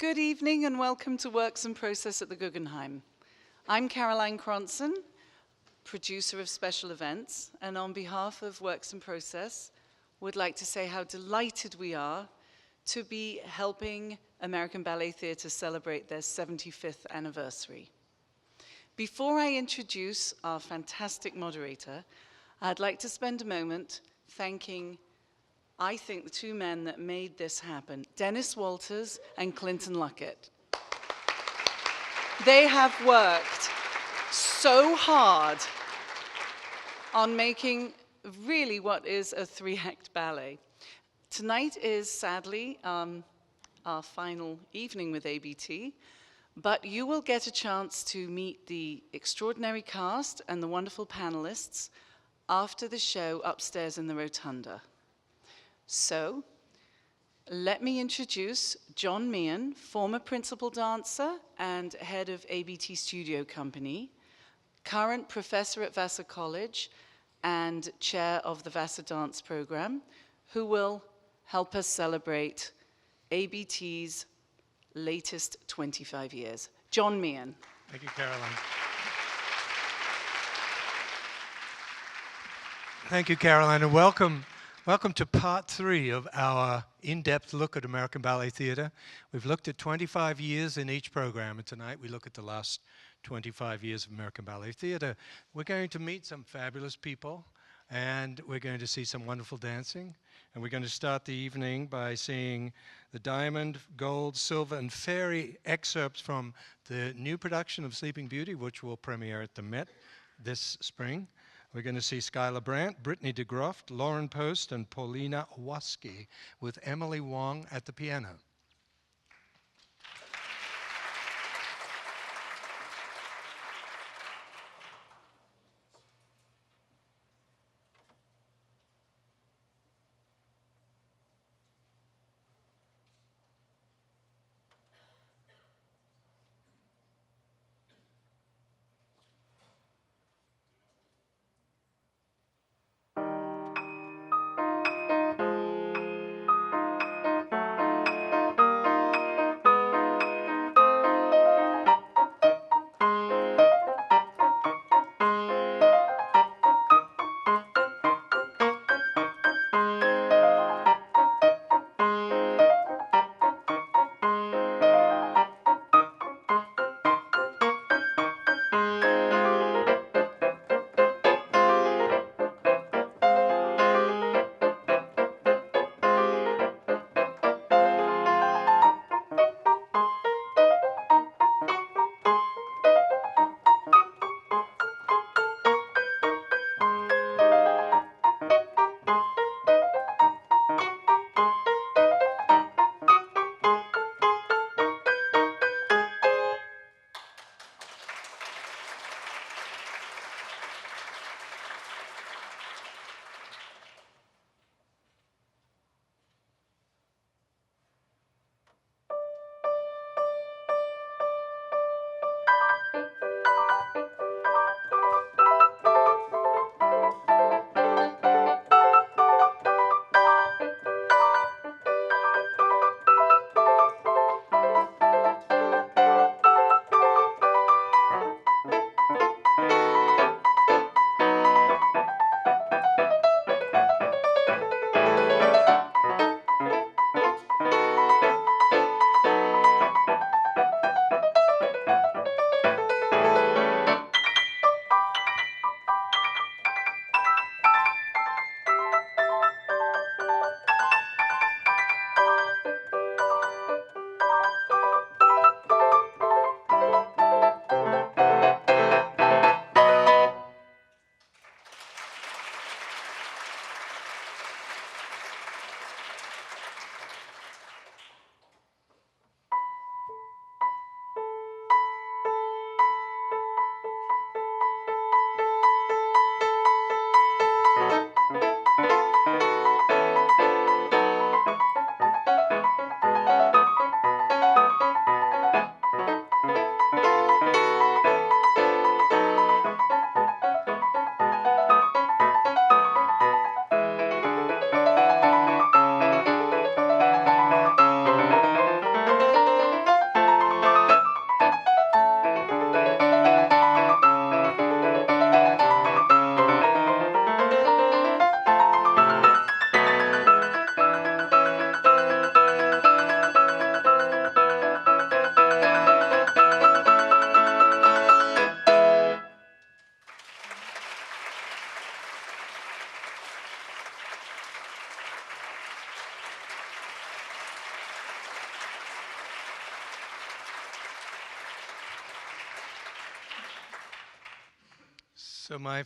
Good evening and welcome to Works in Process at the Guggenheim. I'm Caroline Cronson, producer of special events, and on behalf of Works in Process, would like to say how delighted we are to be helping American Ballet Theatre celebrate their 75th anniversary. Before I introduce our fantastic moderator, I'd like to spend a moment thanking, I think, the two men that made this happen, Dennis Walters and Clinton Luckett. They have worked so hard on making really what is a 3-act ballet. Tonight is sadly our final evening with ABT, but you will get a chance to meet the extraordinary cast and the wonderful panelists after the show upstairs in the rotunda. So, let me introduce John Meehan, former principal dancer and head of ABT Studio Company, current professor at Vassar College and chair of the Vassar Dance Program, who will help us celebrate ABT's latest 25 years. John Meehan. Thank you, Caroline. Thank you, Caroline, and welcome to part 3 of our in-depth look at American Ballet Theatre. We've looked at 25 years in each program, and tonight we look at the last 25 years of American Ballet Theatre. We're going to meet some fabulous people, and we're going to see some wonderful dancing. And we're going to start the evening by seeing the diamond, gold, silver, and fairy excerpts from the new production of Sleeping Beauty, which will premiere at the Met this spring. We're going to see Skylar Brandt, Brittany DeGrofft, Lauren Post, and Paulina Waski with Emily Wong at the piano. So my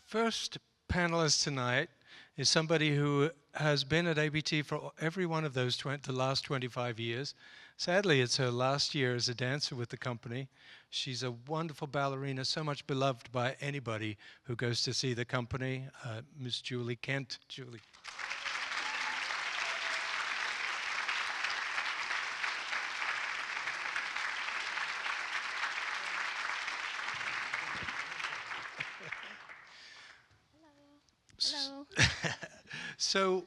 first panelist tonight is somebody who has been at ABT for every one of those the last 25 years. Sadly, it's her last year as a dancer with the company. She's a wonderful ballerina, so much beloved by anybody who goes to see the company. Miss Julie Kent. Julie. Hello. So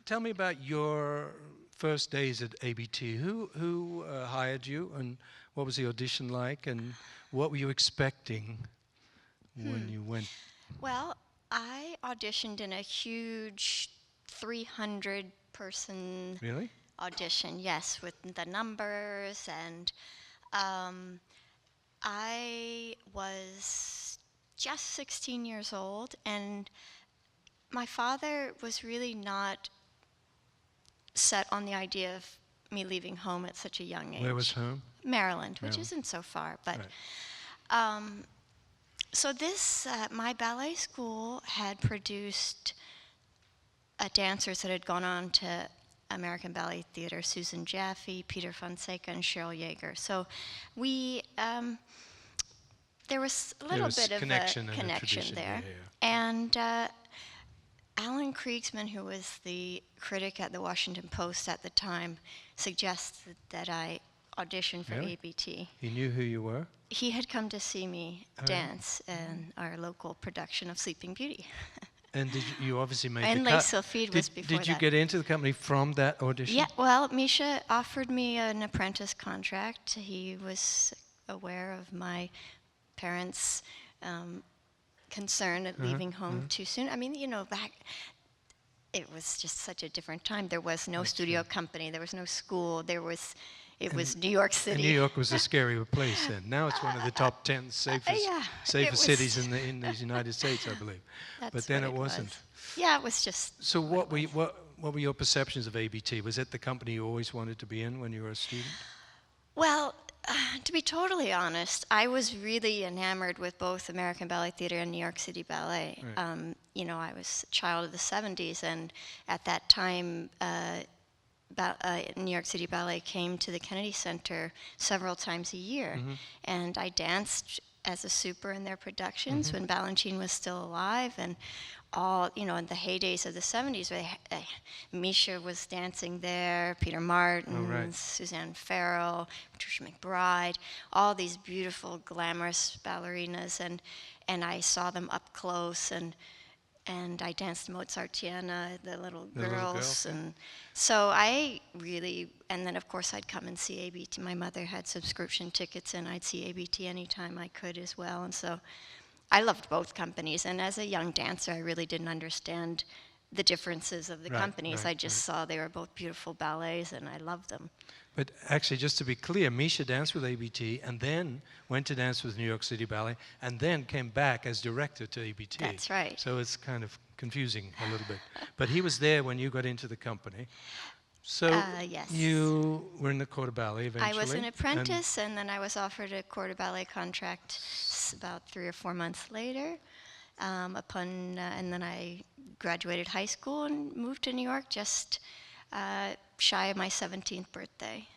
tell me about your first days at ABT. Who hired you, and what was the audition like, and what were you expecting when you went? Well, I auditioned in a huge 300-person Really? audition, yes, with the numbers, and I was just 16 years old, and my father was really not set on the idea of me leaving home at such a young age. Where was home? Maryland, which isn't so far, but Right. so this, my ballet school had produced dancers that had gone on to American Ballet Theater, Susan Jaffe, Peter Fonseca, and Cheryl Yeager. So we, there was a little bit of connection a connection there. Yeah. And Alan Kriegsman, who was the critic at the Washington Post at the time, suggested that I audition for Really? ABT. He knew who you were? He had come to see me dance in our local production of Sleeping Beauty. And you obviously made And the Les cut. Sylphides was before Did you that. get into the company from that audition? Yeah, well, Misha offered me an apprentice contract. He was aware of my parents' concern at leaving home too soon. I mean, you know, back, it was just such a different time. There was no studio company. There was no school. It was New York City. And New York was a scary place then. Now it's one of the top 10 safest cities in the United States, I believe. But then it wasn't. Yeah, it was just. So what were your perceptions of ABT? Was it the company you always wanted to be in when you were a student? Well, to be totally honest, I was really enamored with both American Ballet Theater and New York City Ballet. Right. You know, I was a child of the 70s, and at that time, New York City Ballet came to the Kennedy Center several times a year, and I danced as a super in their productions when Balanchine was still alive, and all, you know, in the heydays of the 70s, where Misha was dancing there, Peter Martin, Suzanne Farrell, Patricia McBride, all these beautiful, glamorous ballerinas, and I saw them up close, and I danced Mozartiana, the little girls, and so I really, and then of course I'd come and see ABT. My mother had subscription tickets, and I'd see ABT anytime I could as well, and so I loved both companies. And as a young dancer, I really didn't understand the differences of the companies. I just saw they were both beautiful ballets, and I loved them. But actually, just to be clear, Misha danced with ABT and then went to dance with New York City Ballet and then came back as director to ABT. That's right. So it's kind of confusing a little bit. But he was there when you got into the company. So yes. You were in the Corps de Ballet eventually. I was an apprentice, and then I was offered a Corps de Ballet contract about 3 or 4 months later. And then I graduated high school and moved to New York just shy of my 17th birthday.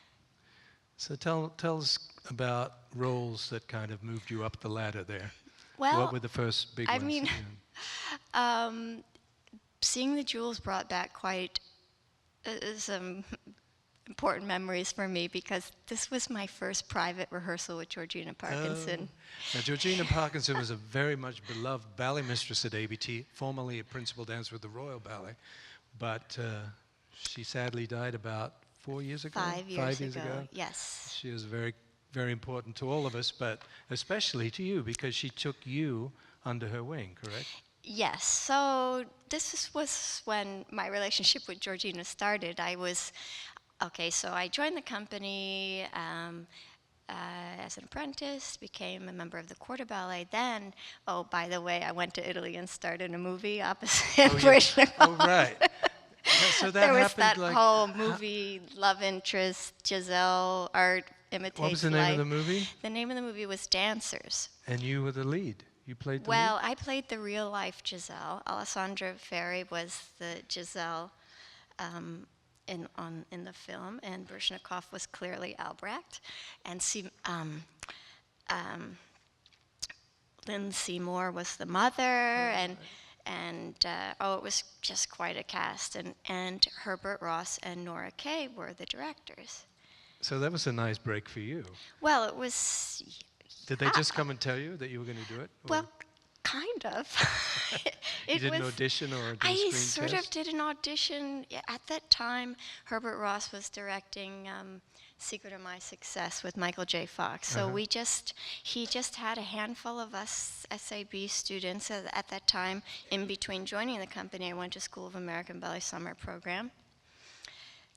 So tell us about roles that kind of moved you up the ladder there. Well, what were the first big ones? I mean, Seeing the Jewels brought back quite some important memories for me, because this was my first private rehearsal with Georgina Parkinson. Now, Georgina Parkinson was a very much beloved ballet mistress at ABT, formerly a principal dancer with the Royal Ballet, but she sadly died about 4 years ago? 5 years, 5 years ago. Yes. She was very, very important to all of us, but especially to you, because she took you under her wing, correct? Yes. So this was when my relationship with Georgina started. So I joined the company as an apprentice, became a member of the Corps de Ballet. Then, oh, by the way, I went to Italy and starred in a movie opposite Portugal. Oh, right. So that there was happened that whole movie, love interest, Giselle, art imitates life. What was the name of the movie? The name of the movie was Dancers. And you were the lead. You played the Well, I played the real-life Giselle. Alessandra Ferri was the Giselle in the film, and Baryshnikov was clearly Albrecht, and Lynn Seymour was the mother, and it was just quite a cast, and Herbert Ross and Nora Kay were the directors. So that was a nice break for you. Well, it was. Did they just come and tell you that you were going to do it? Well, kind of. You did an audition or a screen test? I sort of did an audition. At that time, Herbert Ross was directing Secret of My Success with Michael J. Fox. So he just had a handful of us SAB students at that time. In between joining the company, I went to School of American Ballet Summer Program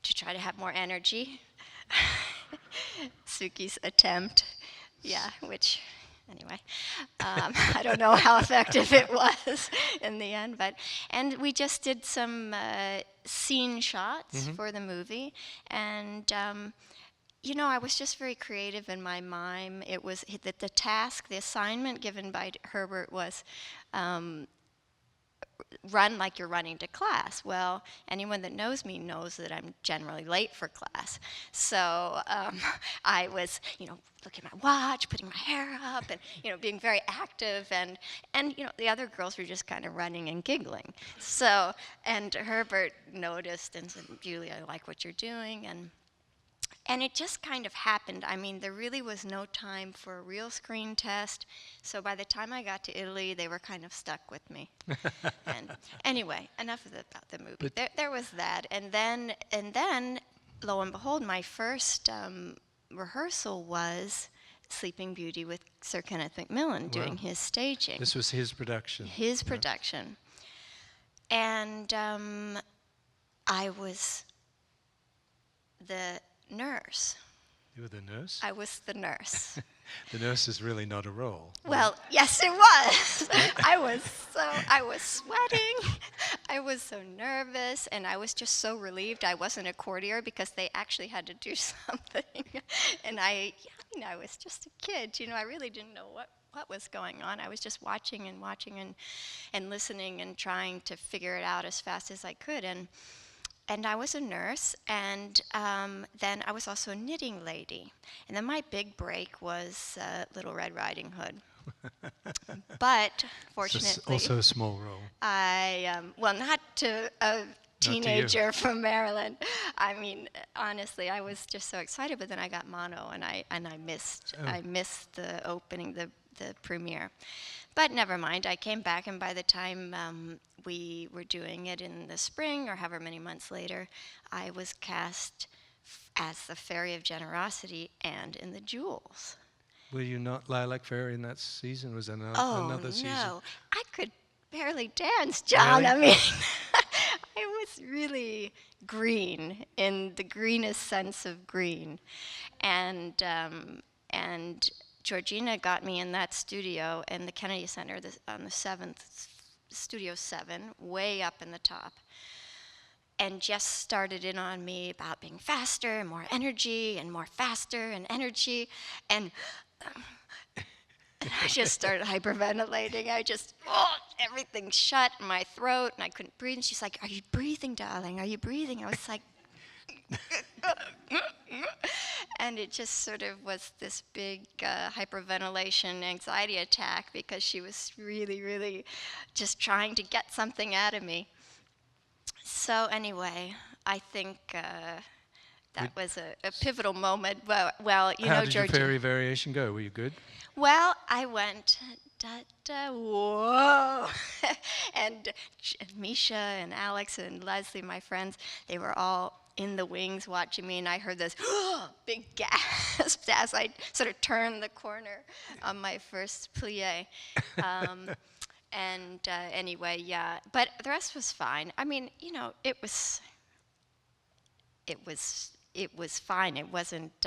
to try to have more energy. Suki's attempt, which, anyway, I don't know how effective it was in the end, and we just did some scene shots for the movie, and I was just very creative in my mime. It was the task, the assignment given by Herbert was run like you're running to class. Well, anyone that knows me knows that I'm generally late for class. So I was, looking at my watch, putting my hair up, and, being very active. And the other girls were just kind of running and giggling. So, and Herbert noticed and said, "Julie, I like what you're doing." And it just kind of happened. I mean, there really was no time for a real screen test. So by the time I got to Italy, they were kind of stuck with me. And anyway, enough about the movie. There was that. And then, lo and behold, my first rehearsal was Sleeping Beauty with Sir Kenneth Macmillan doing his staging. This was his production. His production. And I was the nurse. You were the nurse? I was the nurse. The nurse is really not a role. Well, yes, it was. I was sweating. I was so nervous, and I was just so relieved I wasn't a courtier because they actually had to do something. And I was just a kid. I really didn't know what was going on. I was just watching and listening and trying to figure it out as fast as I could. And I was a nurse, and then I was also a knitting lady. And then my big break was Little Red Riding Hood. But fortunately, also a small role. Not to a teenager from Maryland. I mean, honestly, I was just so excited. But then I got mono, and I missed the opening, the premiere. But never mind, I came back, and by the time we were doing it in the spring, or however many months later, I was cast as the Fairy of Generosity and in the Jewels. Were you not Lilac Fairy in that season? Was there another season? Oh, no. I could barely dance, John. Really? I mean, I was really green, in the greenest sense of green. And Georgina got me in that studio in the Kennedy Center on the 7th, Studio 7, way up in the top, and just started in on me about being faster and more energy and more faster and energy. And I just started hyperventilating. Everything shut in my throat, and I couldn't breathe. And she's like, "Are you breathing, darling? Are you breathing?" I was like, and it just sort of was this big hyperventilation anxiety attack because she was really, really just trying to get something out of me. So anyway, I think that was a pivotal moment. Well, How did your fairy variation go? Were you good? Well, I went, whoa. And Misha and Alex and Leslie, my friends, they were all in the wings watching me, and I heard this big gasp as I sort of turned the corner on my first plie. Anyway, yeah, but the rest was fine. I mean, it was fine. It wasn't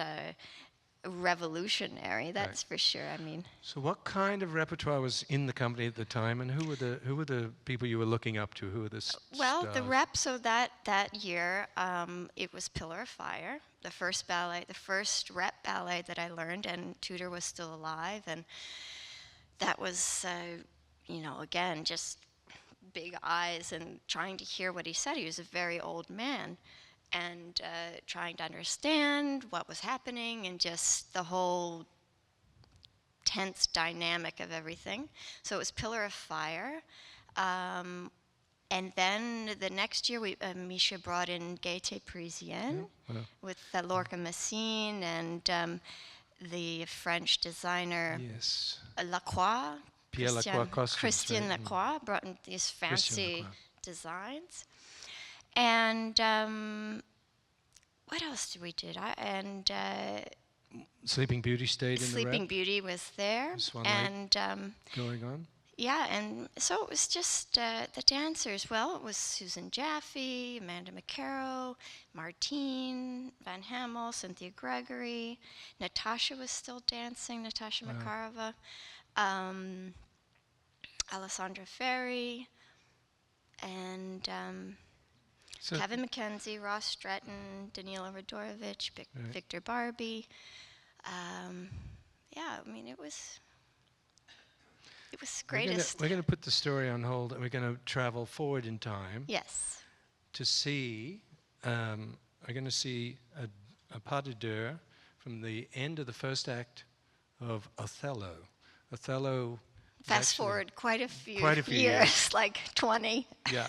revolutionary, that's for sure. I mean. So what kind of repertoire was in the company at the time, and who were the people you were looking up to? Who were the Well, stars? the rep, so that year, it was Pillar of Fire, the first ballet, the first rep ballet that I learned, and Tudor was still alive, and that was, again, just big eyes and trying to hear what he said. He was a very old man, and trying to understand what was happening and just the whole tense dynamic of everything. So it was Pillar of Fire. And then the next year, Misha brought in Gaieté Parisienne with Lorca Messine and the French designer Lacroix. Pierre Lacroix costumes. Christian Lacroix brought in these fancy designs. And what else did we do? Sleeping Beauty stayed in the Sleeping Beauty was there. And going on. Yeah, and so it was just the dancers. Well, it was Susan Jaffe, Amanda McCarrow, Martine Van Hamel, Cynthia Gregory. Natasha was still dancing, Natasha Makarova. Alessandra Ferry, and Kevin McKenzie, Ross Stretton, Danila Radorovich, Victor Barbie. It was greatest. We're going to put the story on hold, and we're going to travel forward in time. Yes. To see, we're going to see a pas de deux from the end of the first act of Othello. Othello. Fast forward quite a few years, like 20. Yeah.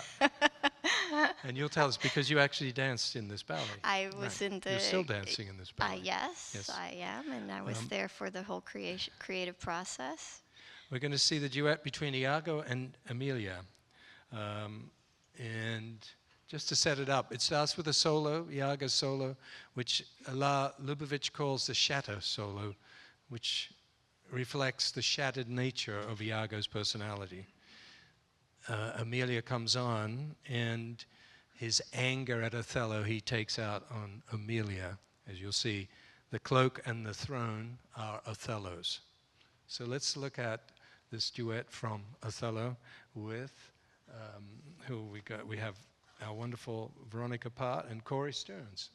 And you'll tell us, because you actually danced in this ballet. I was in the... You're still dancing in this ballet. Yes, I am, and I was there for the whole creative process. We're going to see the duet between Iago and Emilia. And just to set it up, it starts with a solo, Iago's solo, which Lubavitch calls the shatter solo, which reflects the shattered nature of Iago's personality. Emilia comes on, and his anger at Othello he takes out on Emilia. As you'll see, the cloak and the throne are Othello's. So let's look at this duet from Othello with who we got. We have our wonderful Veronika Part and Corey Stearns.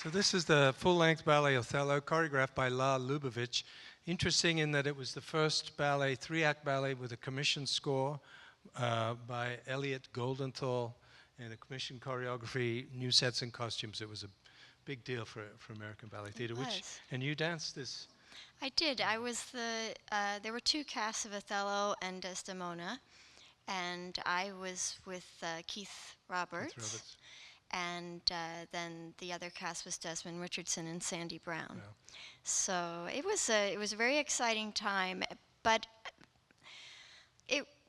So this is the full-length ballet Othello, choreographed by La Lubavitch. Interesting in that it was the first ballet, three-act ballet with a commissioned score by Elliot Goldenthal and a commissioned choreography, new sets and costumes. It was a big deal for American Ballet Theatre. And you danced this? I did. I was there were two casts of Othello and Desdemona, and I was with Keith Roberts. And then the other cast was Desmond Richardson and Sandy Brown. Yeah. So it was a very exciting time, but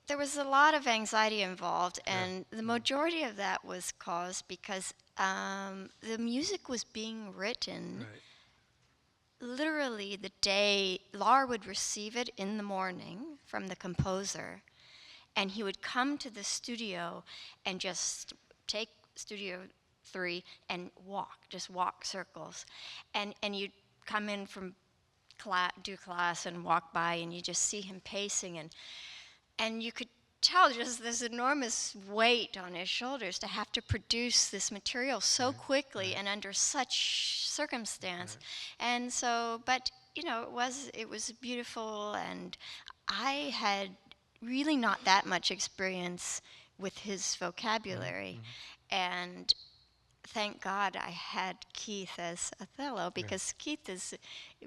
there was a lot of anxiety involved, and the majority of that was caused because the music was being written literally the day Lar would receive it in the morning from the composer, and he would come to the studio and just take Studio 3 and walk circles, and you'd come in from class and walk by, and you just see him pacing, and you could tell just this enormous weight on his shoulders to have to produce this material so quickly and under such circumstance. And so, but it was beautiful, and I had really not that much experience with his vocabulary, and thank God I had Keith as Othello, because Keith is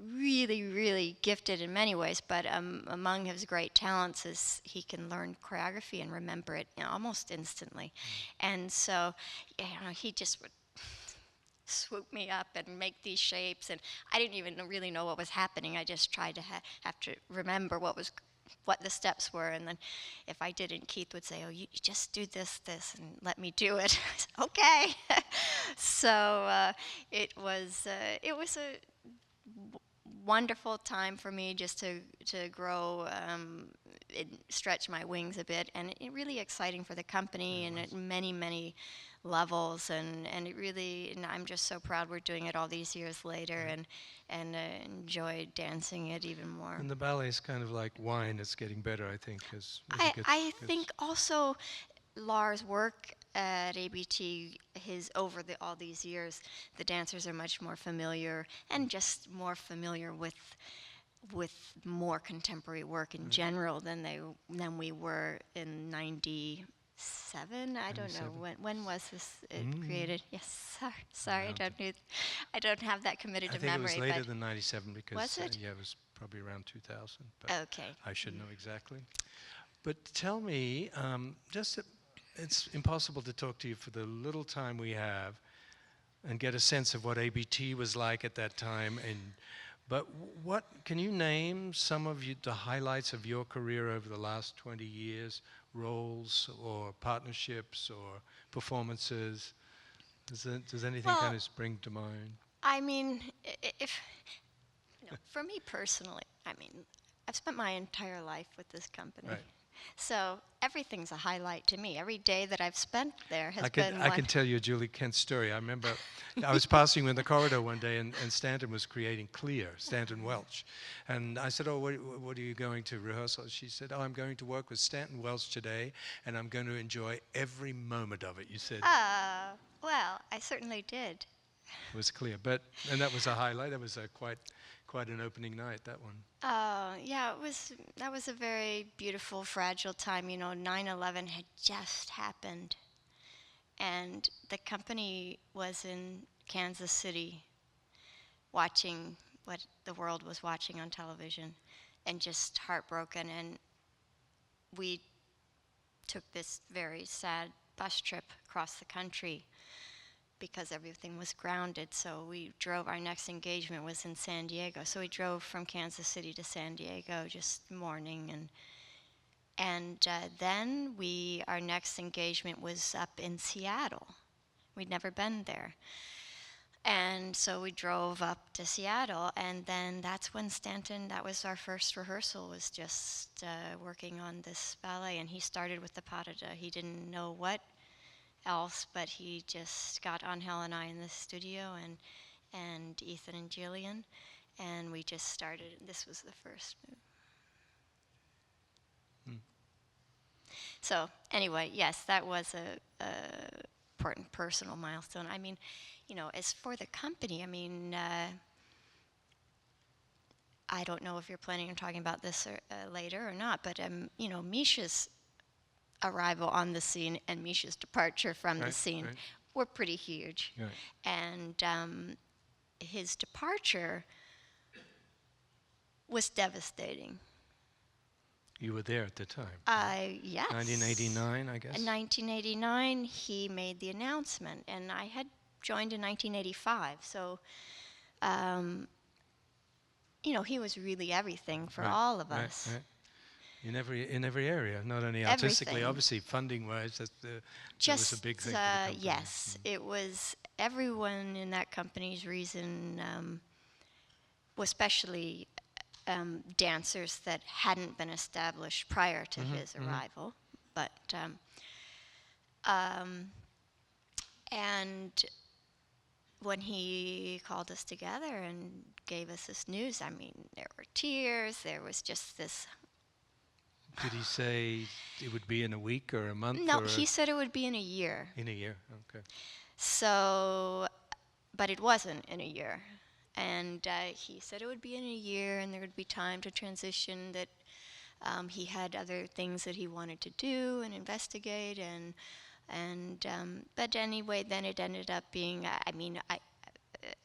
really, really gifted in many ways, but among his great talents is he can learn choreography and remember it almost instantly. And so, he just would swoop me up and make these shapes, and I didn't even really know what was happening. I just tried to have to remember what the steps were, and then if I didn't, Keith would say, "Oh, you just do this, and let me do it." I said, "Okay." So it was a wonderful time for me just to grow, stretch my wings a bit, and it really exciting for the company and at many levels, and it really, and I'm just so proud we're doing it all these years later, and enjoy dancing it even more. And the ballet is kind of like wine; it's getting better, I think. I think also Lar's work at ABT, over all these years, the dancers are much more familiar and just more familiar with more contemporary work in general than we were in '97. I don't know when was this created. Yes, sorry, I don't have that committed to memory. I think it was later than '97 because was it? It was probably around 2000. But okay. I should know exactly. But tell me, it's impossible to talk to you for the little time we have and get a sense of what ABT was like at that time. But what can you name some of the highlights of your career over the last 20 years? Roles or partnerships or performances? Does anything kind of spring to mind? I mean, for me personally, I've spent my entire life with this company. Right. So everything's a highlight to me. Every day that I've spent there has been I can tell you a Julie Kent story. I remember I was passing in the corridor one day, and Stanton was creating Clear, Stanton Welch. And I said, "Oh, what are you going to rehearsal?" She said, "Oh, I'm going to work with Stanton Welch today, and I'm going to enjoy every moment of it." You said. Well, I certainly did. It was Clear. And that was a highlight. That was quite an opening night, that one. Yeah, that was a very beautiful, fragile time. 9/11 had just happened, and the company was in Kansas City watching what the world was watching on television, and just heartbroken. And we took this very sad bus trip across the country because everything was grounded. So our next engagement was in San Diego. So we drove from Kansas City to San Diego just morning, and then our next engagement was up in Seattle. We'd never been there. And so we drove up to Seattle, and then that's when that was our first rehearsal, was just working on this ballet, and he started with the pas de deux. He didn't know what else, but he just got Angel and I in the studio, and Ethan and Jillian, and we just started. This was the first move. So anyway, yes, that was a important personal milestone. I mean, as for the company, I mean, I don't know if you're planning on talking about this later or not, but Misha's arrival on the scene and Misha's departure from the scene were pretty huge. Right. And his departure was devastating. You were there at the time. Yes. 1989, I guess? In 1989, he made the announcement, and I had joined in 1985. So, he was really everything for all of us. Right. In every area, not only artistically, obviously, funding-wise, that was a big thing for the company. Yes, it was everyone in that company's reason, especially dancers that hadn't been established prior to his arrival. But and when he called us together and gave us this news, I mean, there were tears. There was just this. Did he say it would be in a week or a month? No, he said it would be in a year. In a year, okay. So, but it wasn't in a year. And he said it would be in a year and there would be time to transition, that he had other things that he wanted to do and investigate. But anyway, then it ended up being,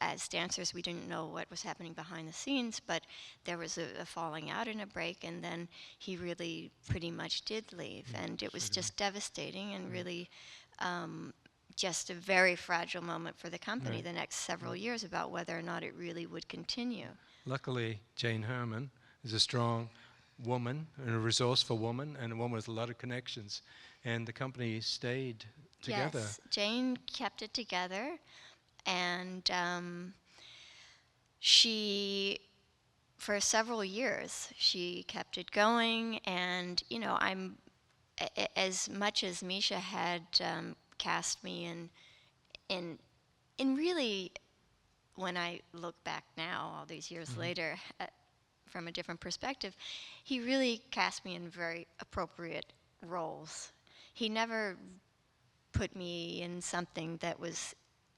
as dancers, we didn't know what was happening behind the scenes, but there was a falling out and a break, and then he really pretty much did leave. And it was just devastating and really just a very fragile moment for the company the next several years about whether or not it really would continue. Luckily, Jane Herman is a strong woman and a resourceful woman and a woman with a lot of connections, and the company stayed together. Yes, Jane kept it together, and she, for several years, she kept it going. And as much as Misha had cast me in really, when I look back now, all these years later, from a different perspective, he really cast me in very appropriate roles. He never put me in something that was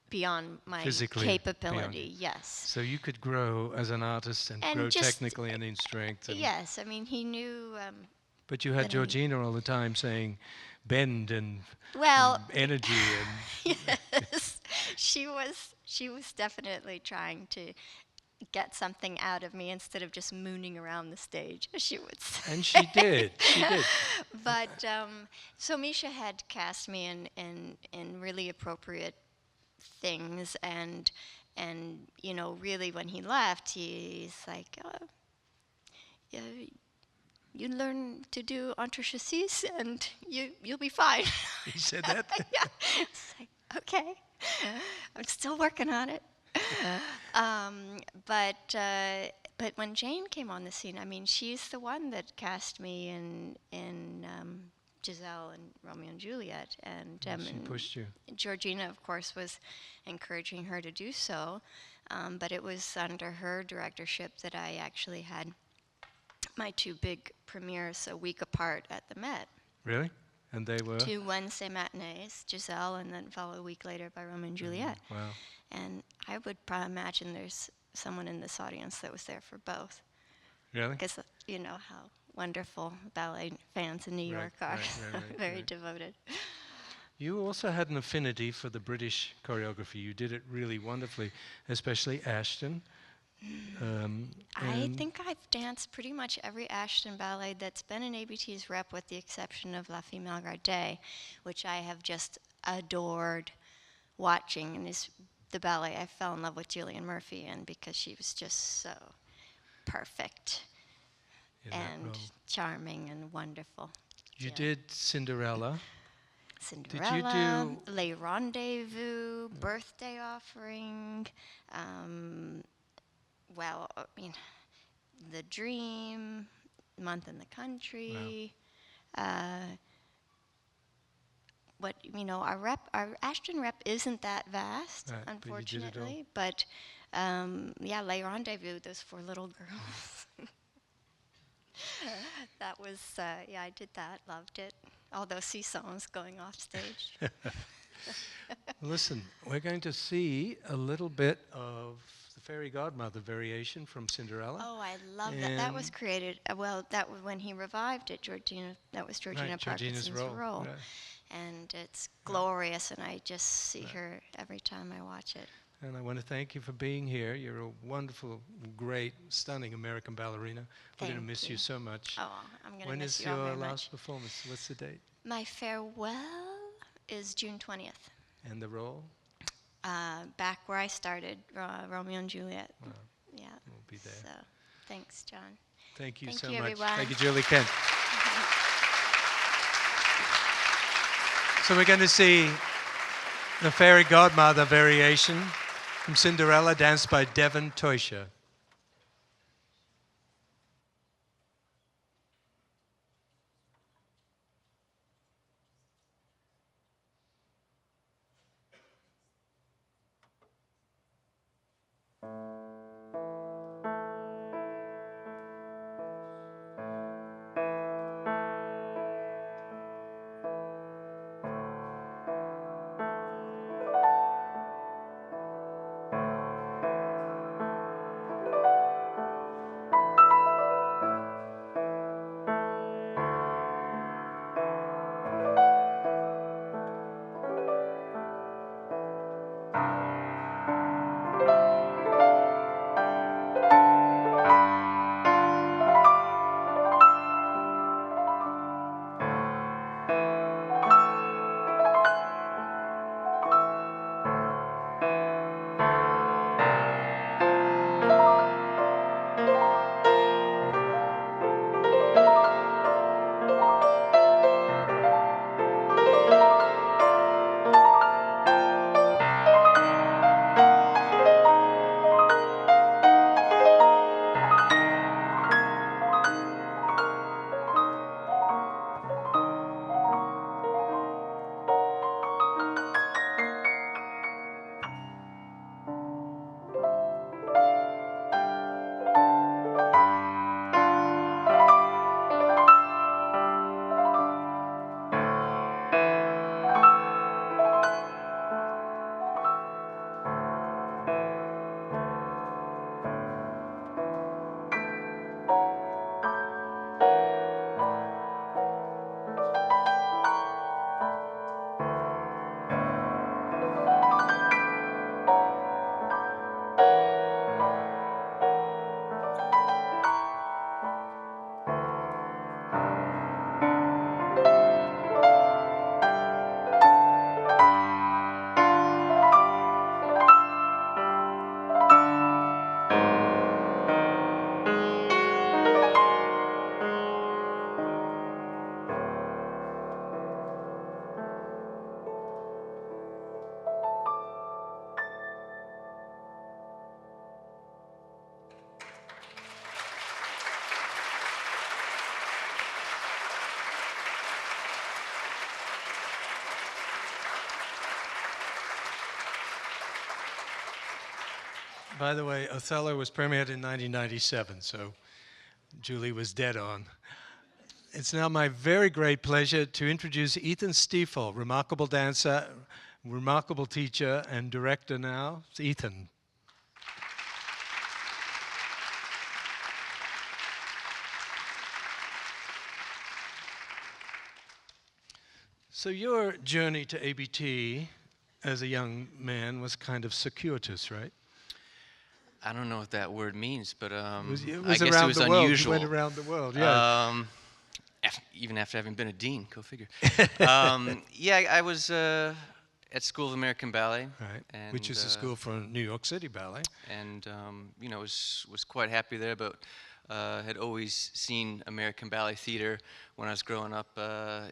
beyond my physically capability. Yes. So you could grow as an artist and grow technically and in strength. Yes, I mean, he knew. But you had Georgina all the time saying, bend and energy and. Yes, she was definitely trying to get something out of me instead of just mooning around the stage, as she would say. And she did. But so Misha had cast me in really appropriate things, and really when he left, he's like, you learn to do entrechassis and you'll be fine. He said that? Yeah. It's like, okay, I'm still working on it. But when Jane came on the scene, I mean, she's the one that cast me in Giselle and Romeo and Juliet, and she pushed you. Georgina, of course, was encouraging her to do so, but it was under her directorship that I actually had my two big premieres a week apart at the Met. Really? And they were? 2 Wednesday matinees, Giselle, and then followed a week later by Romeo and Juliet. Wow. And I would probably imagine there's someone in this audience that was there for both. Really? Because you know how wonderful ballet fans in New York are. Right, very devoted. You also had an affinity for the British choreography. You did it really wonderfully, especially Ashton. I think I've danced pretty much every Ashton ballet that's been in ABT's rep, with the exception of La Femelle Gardée, which I have just adored watching, and is the ballet I fell in love with Julian Murphy in, because she was just so perfect and charming and wonderful. You did Cinderella. Cinderella, did you do Les Rendezvous, Birthday Offering, well, I mean, The Dream, Month in the Country. Wow. Our Ashton rep isn't that vast, unfortunately. But Les Rendezvous, those 4 little girls. That was, I did that, loved it. All those seasons going off stage. Listen, we're going to see a little bit of the fairy godmother variation from Cinderella. Oh, I love that. That was created, well, that was when he revived it, Georgina, that was Georgina Right, Parkinson's Georgina's role. role. And it's glorious, and I just see her every time I watch it. And I want to thank you for being here. You're a wonderful, great, stunning American ballerina. We're going to miss you so much. Oh, I'm going to miss you all When very is your much. last performance? What's the date? My farewell is June 20th. And the role? Back where I started, Romeo and Juliet. Wow. Yeah. We'll be there. So, thanks, John. Thank you so you, much. everyone. Thank you, Julie Kent. So we're going to see the fairy godmother variation from Cinderella, danced by Devon Teuscher. By the way, Othello was premiered in 1997, so Julie was dead on. It's now my very great pleasure to introduce Ethan Stiefel, remarkable dancer, remarkable teacher, and director now. It's Ethan. So your journey to ABT as a young man was kind of circuitous, right? I don't know what that word means, but it was I guess around it was the world. unusual. You went around the world, yeah. Even after having been a dean, go figure. Yeah, I was at School of American Ballet, Right, and, which is a school for New York City Ballet. and you know, was quite happy there, but had always seen American Ballet Theater when I was growing up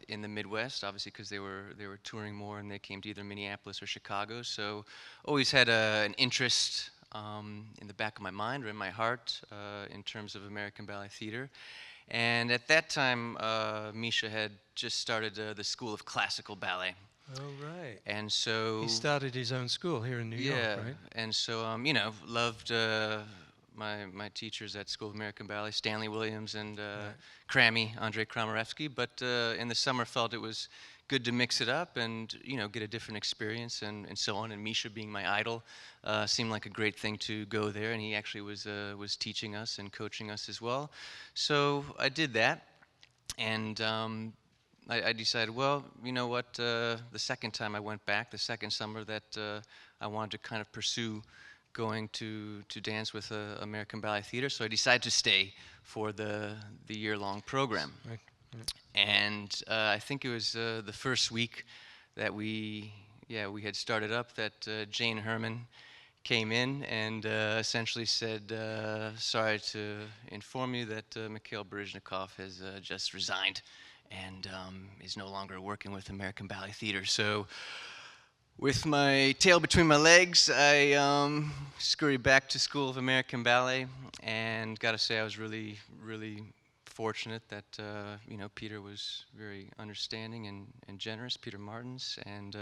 in the Midwest, obviously because they were touring more and they came to either Minneapolis or Chicago. So always had an interest in the back of my mind or in my heart in terms of American Ballet Theater. And at that time, Misha had just started the School of Classical Ballet. Oh, right. And so He started his own school here in New York, right? And so you know, loved my teachers at School of American Ballet, Stanley Williams and Crammy, Andrei Kramarevsky. But in the summer, felt it was good to mix it up and, get a different experience and so on. And Misha being my idol seemed like a great thing to go there. And he actually was teaching us and coaching us as well. So I did that. And I decided, well, you know what, the second time I went back, the second summer, that I wanted to kind of pursue going to dance with American Ballet Theater. So I decided to stay for the year-long program. Right. And I think it was the first week that we had started up that Jane Herman came in and essentially said, sorry to inform you that Mikhail Baryshnikov has just resigned and is no longer working with American Ballet Theater. So with my tail between my legs, I scurried back to School of American Ballet, and got to say I was really, really fortunate that Peter was very understanding and generous, Peter Martins, and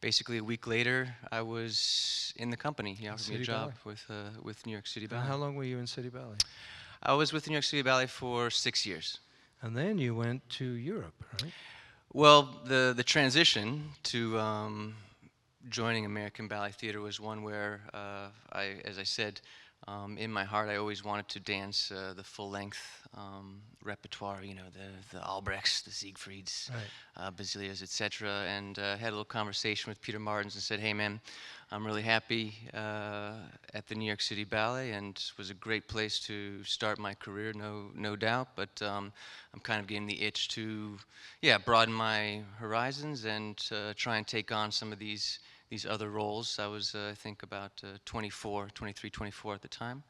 basically a week later I was in the company. He offered me a job with New York City Ballet. How long were you in City Ballet? I was with New York City Ballet for 6 years. And then you went to Europe, right? Well, the transition to joining American Ballet Theater was one where as I said, in my heart, I always wanted to dance the full-length repertoire, the Albrechts, the Siegfrieds, right. Basilias, etc. And had a little conversation with Peter Martins and said, hey man, I'm really happy at the New York City Ballet, and it was a great place to start my career, no doubt, but I'm kind of getting the itch to, broaden my horizons and try and take on some of these other roles. I was, I think, about 23, 24 at the time.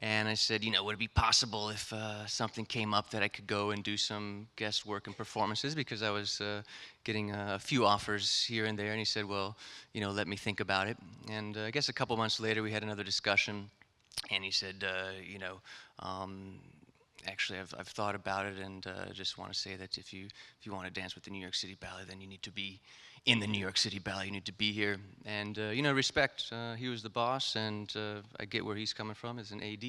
And I said, would it be possible if something came up that I could go and do some guest work and performances? Because I was getting a few offers here and there. And he said, well, let me think about it. And I guess a couple months later, we had another discussion. And he said, actually, I've thought about it, and just want to say that if you want to dance with the New York City Ballet, then you need to be in the New York City Ballet. You need to be here. And, respect. He was the boss, and I get where he's coming from as an AD.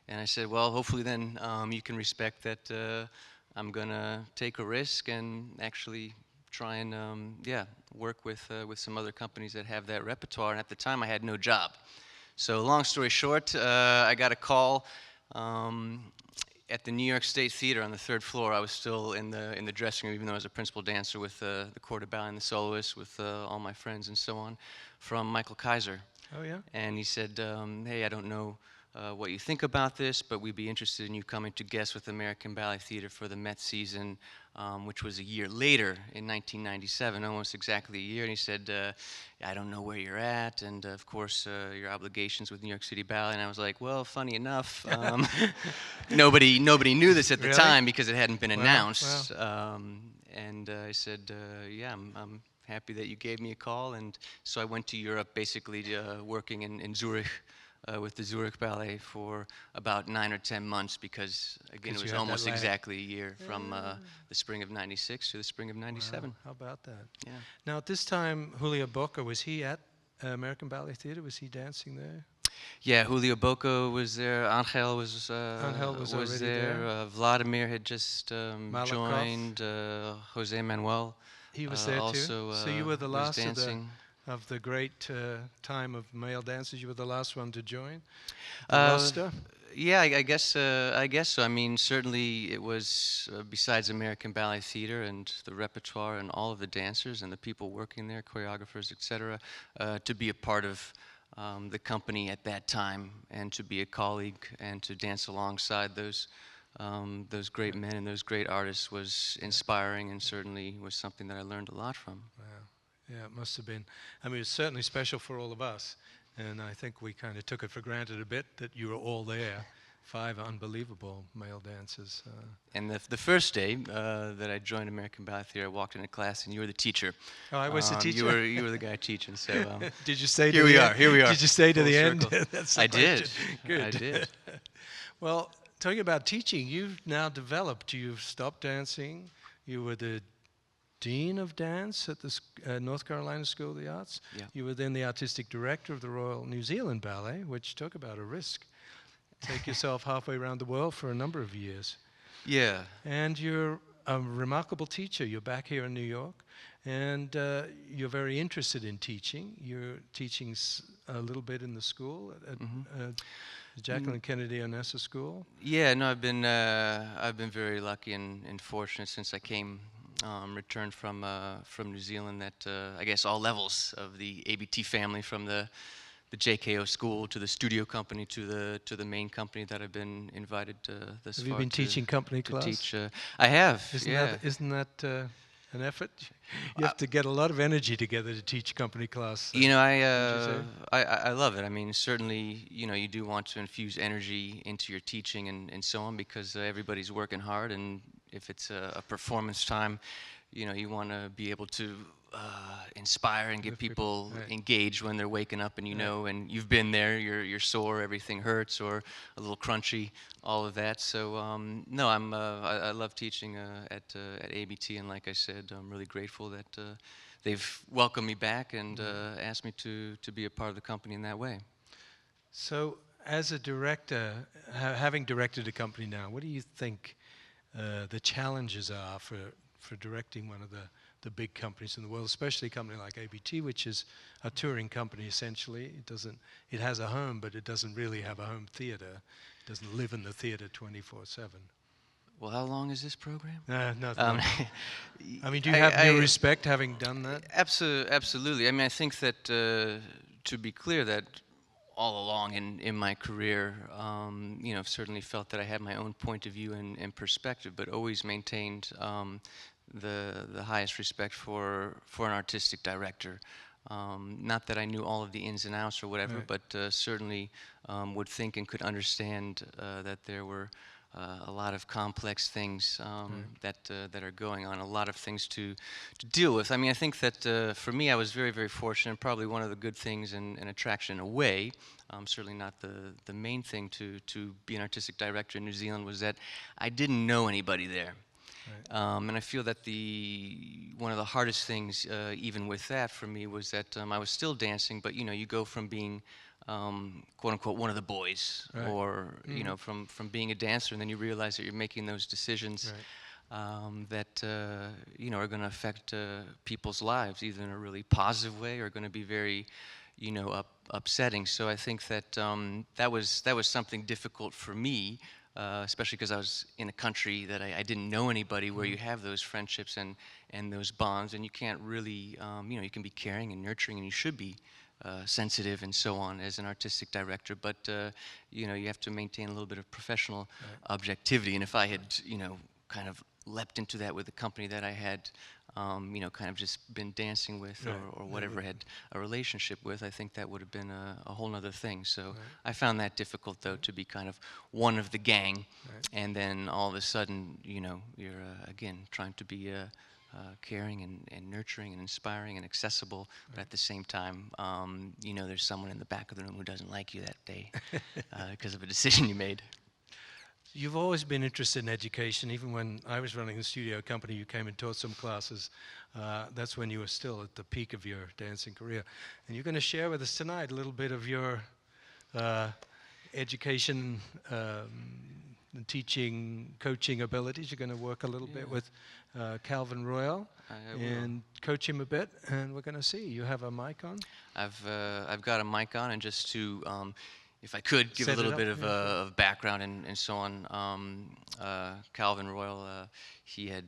And I said, well, hopefully then you can respect that I'm going to take a risk and actually try and, work with some other companies that have that repertoire. And at the time, I had no job. So long story short, I got a call at the New York State Theater on the 3rd floor. I was still in the dressing room, even though I was a principal dancer with the Corps de Ballet and the soloists, with all my friends and so on, from Michael Kaiser. Oh, yeah? And he said, hey, I don't know what you think about this, but we'd be interested in you coming to guest with American Ballet Theater for the Met season, which was a year later in 1997, almost exactly a year. And he said, I don't know where you're at, and of course your obligations with New York City Ballet. And I was like, well, funny enough, nobody knew this at the time because it hadn't been announced. And I said, yeah, I'm happy that you gave me a call. And so I went to Europe, basically working in Zurich with the Zurich Ballet for about 9 or 10 months, because again it was almost exactly a year from the spring of '96 to the spring of '97. Wow, how about that? Yeah. Now at this time, Julio Boca, was he at American Ballet Theater? Was he dancing there? Yeah, Julio Boca was there. Angel was already there. Vladimir had just joined. Jose Manuel. He was there also, too. So you were the last of the great time of male dancers. You were the last one to join the roster? Yeah, I guess so. I mean, certainly it was, besides American Ballet Theater and the repertoire and all of the dancers and the people working there, choreographers, etc., to be a part of the company at that time, and to be a colleague and to dance alongside those great men and those great artists was inspiring, and certainly was something that I learned a lot from. Wow. Yeah, it must have been. I mean, it was certainly special for all of us, and I think we kind of took it for granted a bit that you were all there. 5 unbelievable male dancers. And the first day that I joined American Ballet Theater, I walked into class, and you were the teacher. Oh, I was the teacher? You were the guy teaching, so... Did you stay to the end? Here we are. Did you stay to the end? That's I did. Good. I did. Well, talking about teaching, you've now developed. You've stopped dancing. You were the Dean of Dance at the North Carolina School of the Arts. Yeah. You were then the Artistic Director of the Royal New Zealand Ballet, which took about a risk. Take yourself halfway around the world for a number of years. Yeah. And you're a remarkable teacher. You're back here in New York, and you're very interested in teaching. You're teaching a little bit in the school at Jacqueline Kennedy Onessa School. Yeah, no, I've been very lucky and fortunate since I came returned from New Zealand. That I guess all levels of the ABT family, from the JKO school to the studio company to the main company that I've been invited this Have far. You been teaching company to class? Teach, I have. Isn't that an effort? You have to get a lot of energy together to teach company class. You know, I love it. I mean, certainly, you know, you do want to infuse energy into your teaching and so on, because everybody's working hard, and if it's a performance time, you know, you want to be able to inspire and get people engaged when they're waking up, and you know, and you've been there, you're sore, everything hurts, or a little crunchy, all of that. So no, I love teaching at ABT, and like I said, I'm really grateful that they've welcomed me back and asked me to be a part of the company in that way. So, as a director, having directed a company now, what do you think the challenges are for directing one of the big companies in the world, especially a company like ABT, which is a touring company essentially? It has a home, but it doesn't really have a home theater. It doesn't live in the theater 24/7. Well, how long is this program? No. I mean, do you have new respect having done that? Absolutely. I mean, I think that to be clear, that all along in my career, you know, I've certainly felt that I had my own point of view and perspective, but always maintained the highest respect for an artistic director. Not that I knew all of the ins and outs or whatever, but certainly would think and could understand that there were a lot of complex things that are going on, a lot of things to deal with. I mean, I think that for me, I was very, very fortunate. Probably one of the good things and attraction in a way, certainly not the main thing to be an artistic director in New Zealand, was that I didn't know anybody there. And I feel that one of the hardest things, even with that for me, was that I was still dancing, but you know, you go from being quote unquote one of the boys, or you know, from being a dancer, and then you realize that you're making those decisions that you know, are going to affect people's lives, either in a really positive way or going to be very, you know, upsetting. So I think that that was something difficult for me. Especially because I was in a country that I didn't know anybody, where you have those friendships and those bonds, and you can't really, you know, you can be caring and nurturing, and you should be sensitive and so on as an artistic director, but you know, you have to maintain a little bit of professional objectivity. And if I had, you know, kind of leapt into that with the company that I had, you know, kind of just been dancing with, or whatever, had a relationship with, I think that would have been a whole other thing. So I found that difficult, though, to be kind of one of the gang, and then all of a sudden, you know, you're again trying to be caring and nurturing and inspiring and accessible, but at the same time, you know, there's someone in the back of the room who doesn't like you that day because of a decision you made. You've always been interested in education. Even when I was running the studio company, you came and taught some classes. That's when you were still at the peak of your dancing career. And you're going to share with us tonight a little bit of your education, teaching, coaching abilities. You're going to work a little bit with Calvin Royal and coach him a bit. And we're going to see. You have a mic on? I've got a mic on, and just to if I could give a little bit of background and so on. Calvin Royal, he had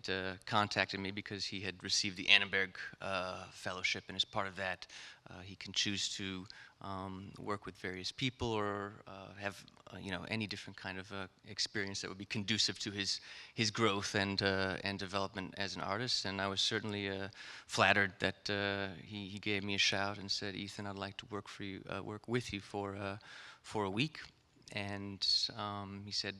contacted me because he had received the Annenberg Fellowship, and as part of that, he can choose to work with various people, or have you know, any different kind of experience that would be conducive to his growth and development as an artist. And I was certainly flattered that he gave me a shout and said, "Ethan, I'd like to work with you for a week." And he said,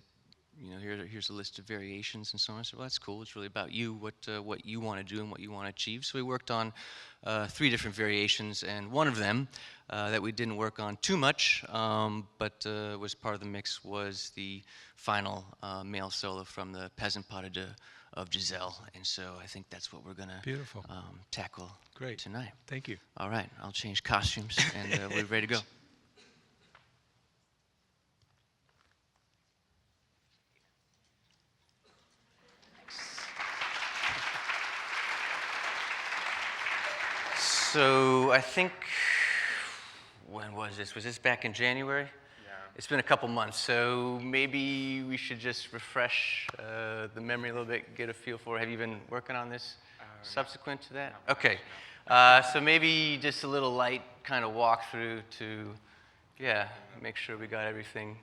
you know, here's a list of variations and so on. I said, well, that's cool. It's really about you, what you want to do and what you want to achieve. So we worked on 3 different variations, and one of them that we didn't work on too much, but was part of the mix, was the final male solo from the Peasant Pas de Deux of Giselle. And so I think that's what we're going to tackle tonight. Thank you. All right, I'll change costumes, and we're ready to go. So I think, when was this? Was this back in January? Yeah. It's been a couple months, so maybe we should just refresh the memory a little bit, get a feel for, have you been working on this subsequent to that? No. Okay. So maybe just a little light kind of walkthrough to, make sure we got everything,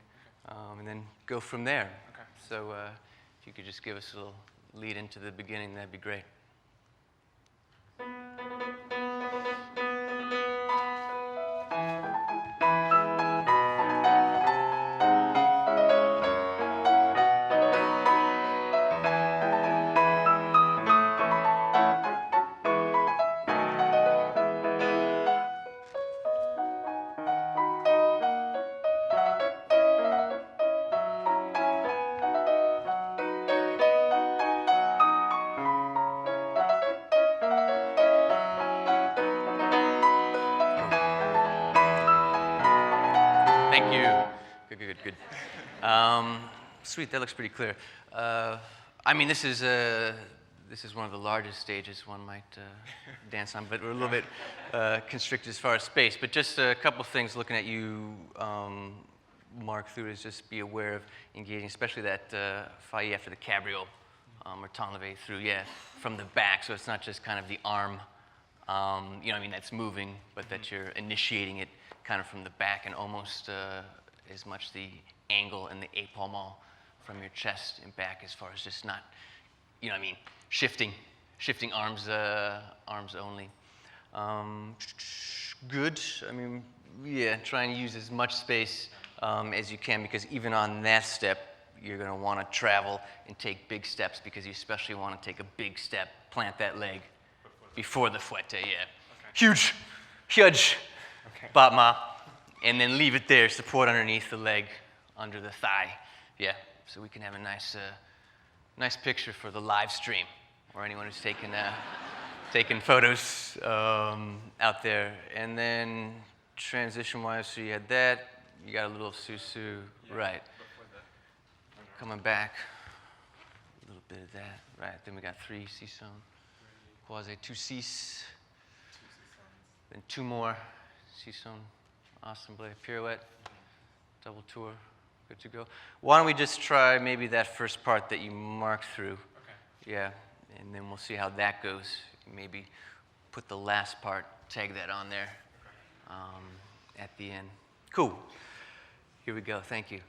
and then go from there. Okay. So if you could just give us a little lead into the beginning, that'd be great. Thank you. Good. Sweet, that looks pretty clear. I mean, this is one of the largest stages one might dance on, but we're a little bit constricted as far as space. But just a couple of things looking at you, Mark, through is just be aware of engaging, especially that failli after the cabriole, or t'enlever through, from the back. So it's not just kind of the arm, that's moving, but that you're initiating it kind of from the back and almost as much the angle and the épaulement from your chest and back as far as just not, shifting arms only. Good. Trying to use as much space as you can, because even on that step, you're going to want to travel and take big steps, because you especially want to take a big step, plant that leg before the fouette, Huge. Okay. Batma, and then leave it there, support underneath the leg, under the thigh. So we can have a nice picture for the live stream, or anyone who's taking photos out there. And then transition-wise, so you had that, you got a little susu, right. Coming back, a little bit of that, right. Then we got 3 sisson, quasi 2 sis, then 2 more. Sisson, ensemble, pirouette, double tour, good to go. Why don't we just try maybe that first part that you marked through? Okay. And then we'll see how that goes. Maybe put the last part, tag that on there at the end. Cool. Here we go. Thank you.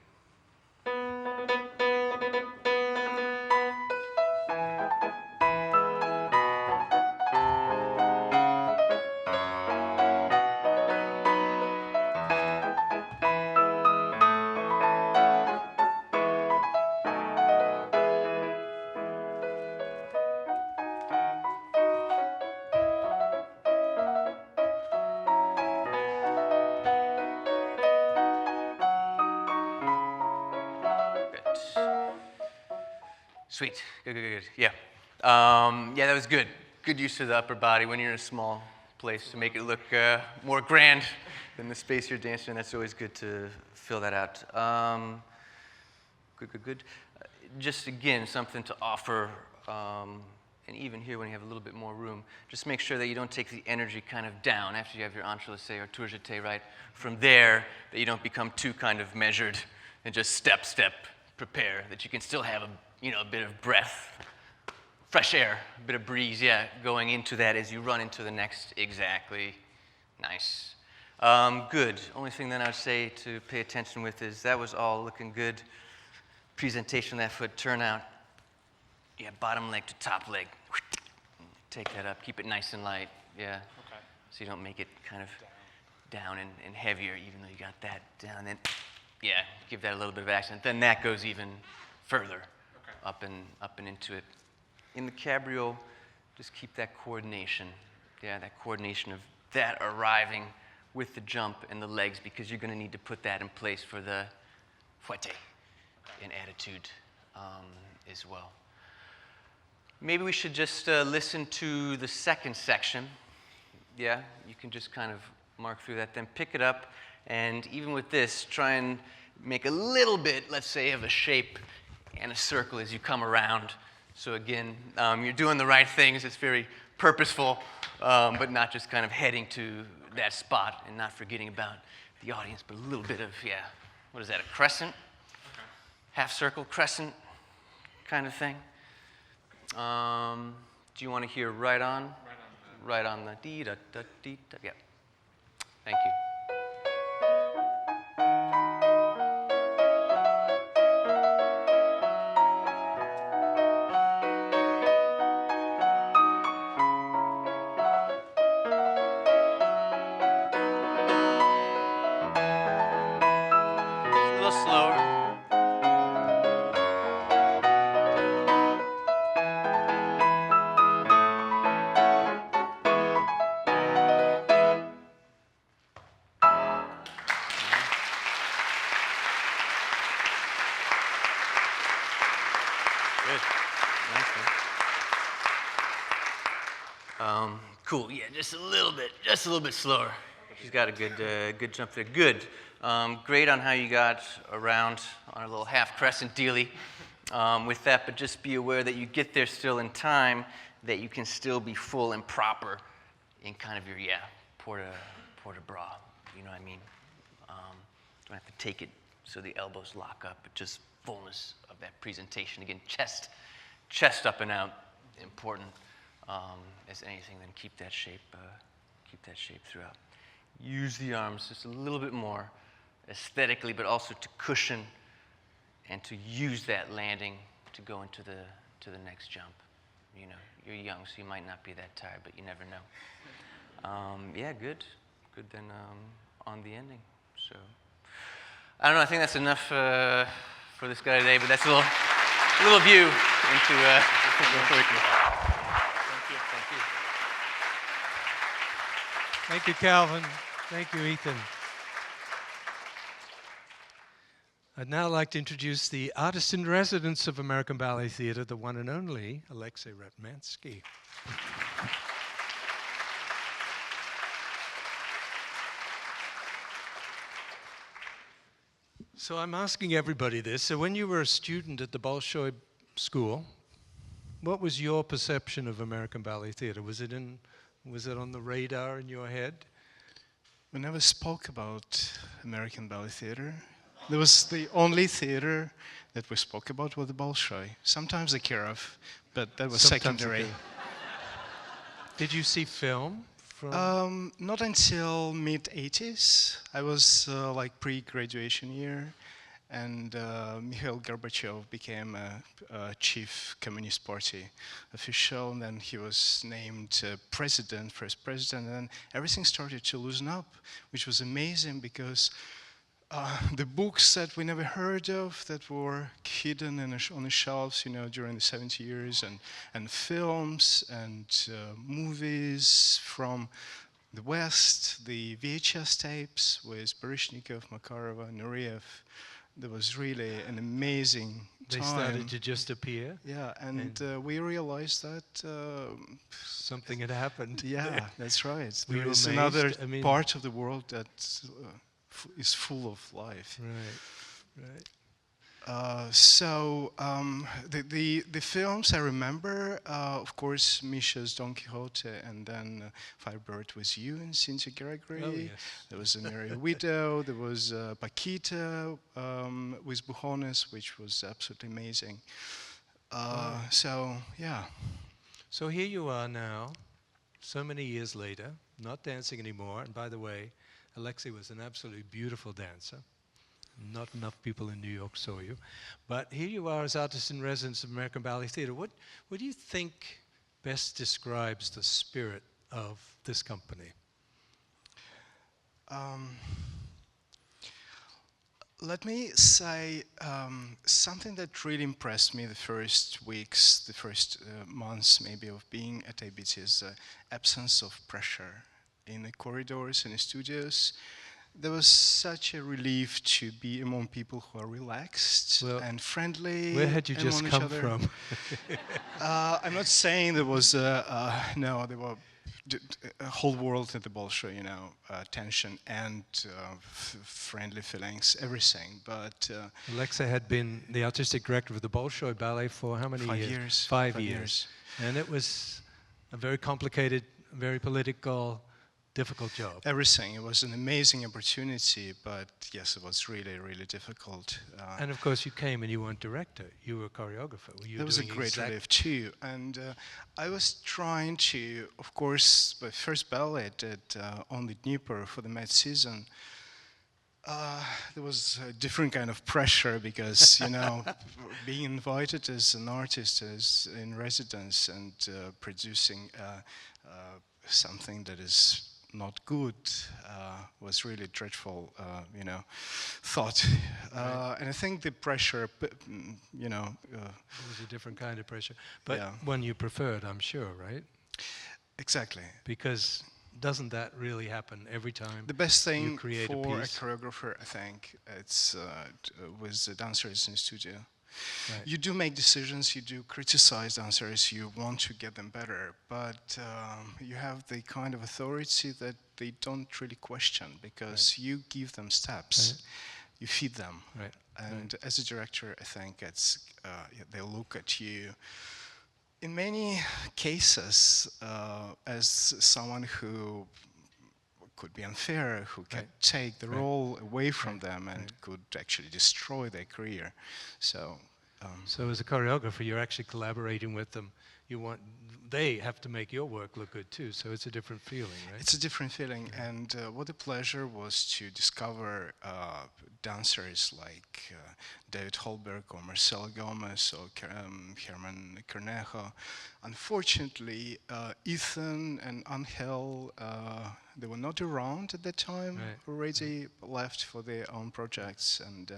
Sweet. Good. That was good. Good use of the upper body when you're in a small place to make it look more grand than the space you're dancing in. That's always good to fill that out. Good. Just again, something to offer, and even here when you have a little bit more room, just make sure that you don't take the energy kind of down after you have your entrelaissé or tour jeté, right? From there, that you don't become too kind of measured and just step, prepare, that you can still have a bit of breath, fresh air, a bit of breeze, going into that as you run into the next. Exactly. Nice. Good. Only thing then I would say to pay attention with is that was all looking good. Presentation of that foot, turnout. Bottom leg to top leg. Take that up. Keep it nice and light. Okay. So you don't make it kind of down and heavier, even though you got that down. And then, give that a little bit of accent. Then that goes even further. Up and into it. In the cabriole, just keep that coordination. That coordination of that arriving with the jump and the legs, because you're going to need to put that in place for the fouette and attitude as well. Maybe we should just listen to the second section. You can just kind of mark through that, then pick it up, and even with this, try and make a little bit, let's say, of a shape and a circle as you come around. So again, you're doing the right things. It's very purposeful, but not just kind of heading to that spot and not forgetting about the audience, but a little bit of, yeah, what is that, a crescent? Okay. Half circle, crescent kind of thing. Do you want to hear right on? Right on the dee da da dee da. Yeah. Thank you. Just a little slower. Good. Nice one. Cool. Yeah, just a little bit slower. She's got a good jump there. Good. Great on how you got around on a little half crescent dealy with that, but just be aware that you get there still in time, that you can still be full and proper in kind of your, port de bras. You know what I mean? Don't have to take it so the elbows lock up, but just fullness of that presentation. Again, chest up and out, important as anything. Then keep that shape throughout. Use the arms just a little bit more aesthetically, but also to cushion and to use that landing to go into the next jump. You know, you're young, so you might not be that tired, but you never know. Yeah, good then on the ending. So I don't know. I think that's enough for this guy today, but that's a little view into Courtney. Thank you, Calvin. Thank you, Ethan. I'd now like to introduce the artist in residence of American Ballet Theatre, the one and only Alexei Ratmansky. So I'm asking everybody this. So when you were a student at the Bolshoi School, what was your perception of American Ballet Theatre? Was it on the radar in your head? We never spoke about American Ballet Theatre. There was the only theatre that we spoke about was the Bolshoi. Sometimes the Kirov, but that was secondary. Did you see film? Not until mid-80s. I was like pre-graduation year, and Mikhail Gorbachev became a chief Communist Party official, and then he was named first president, and then everything started to loosen up, which was amazing because the books that we never heard of that were hidden on the shelves, you know, during the 70 years, and films and movies from the West, the VHS tapes with Baryshnikov, Makarova, Nureyev. There was really an amazing time. They started to just appear? Yeah, and we realized that something had happened. Yeah, that's right. We There were is amazed. another I mean, part of the world that is full of life. Right. So the films I remember, of course, Misha's Don Quixote, and then Firebird with You and Cynthia Gregory. Oh, yes. There was A Merry Widow. There was Paquita with Bujones, which was absolutely amazing. So, yeah. So here you are now, so many years later, not dancing anymore. And by the way, Alexei was an absolutely beautiful dancer. Not enough people in New York saw you. But here you are as artist in residence of American Ballet Theatre. What do you think best describes the spirit of this company? Let me say something that really impressed me the first weeks, the first months maybe of being at ABT is the absence of pressure in the corridors and the studios. There was such a relief to be among people who are relaxed and friendly. Where had you just come from? I'm not saying there was no, there were a whole world at the Bolshoi, you know, tension and friendly feelings, everything. But Alexei had been the artistic director of the Bolshoi Ballet for how many years? 5 years. 5 years. And it was a very complicated, very political, difficult job. Everything. It was an amazing opportunity, but yes, it was really, really difficult. And of course, you came and you weren't director. You were a choreographer. That was a great relief too. And I was trying to, of course, my first ballet at only Dnieper for the Met season. There was a different kind of pressure because, you know, being invited as an artist as in residence and producing something that is not good was really dreadful, you know, thought. Right. And I think the pressure, you know... it was a different kind of pressure. But yeah. one you preferred, I'm sure, right? Exactly. Because doesn't that really happen every time? The best thing you create for a a piece? choreographer, I think, it's with the dancers in the studio. Right. You do make decisions, you do criticize dancers, you want to get them better, but you have the kind of authority that they don't really question because you give them steps, you feed them. Right. And as a director, I think it's they look at you in many cases as someone who could be unfair, who can take the role away from them and could actually destroy their career. So, so as a choreographer, you're actually collaborating with them. They have to make your work look good too, so it's a different feeling, right? It's a different feeling, and what a pleasure was to discover dancers like David Hallberg or Marcelo Gomez or Herman Cornejo. Unfortunately, Ethan and Angel, they were not around at that time, already left for their own projects, and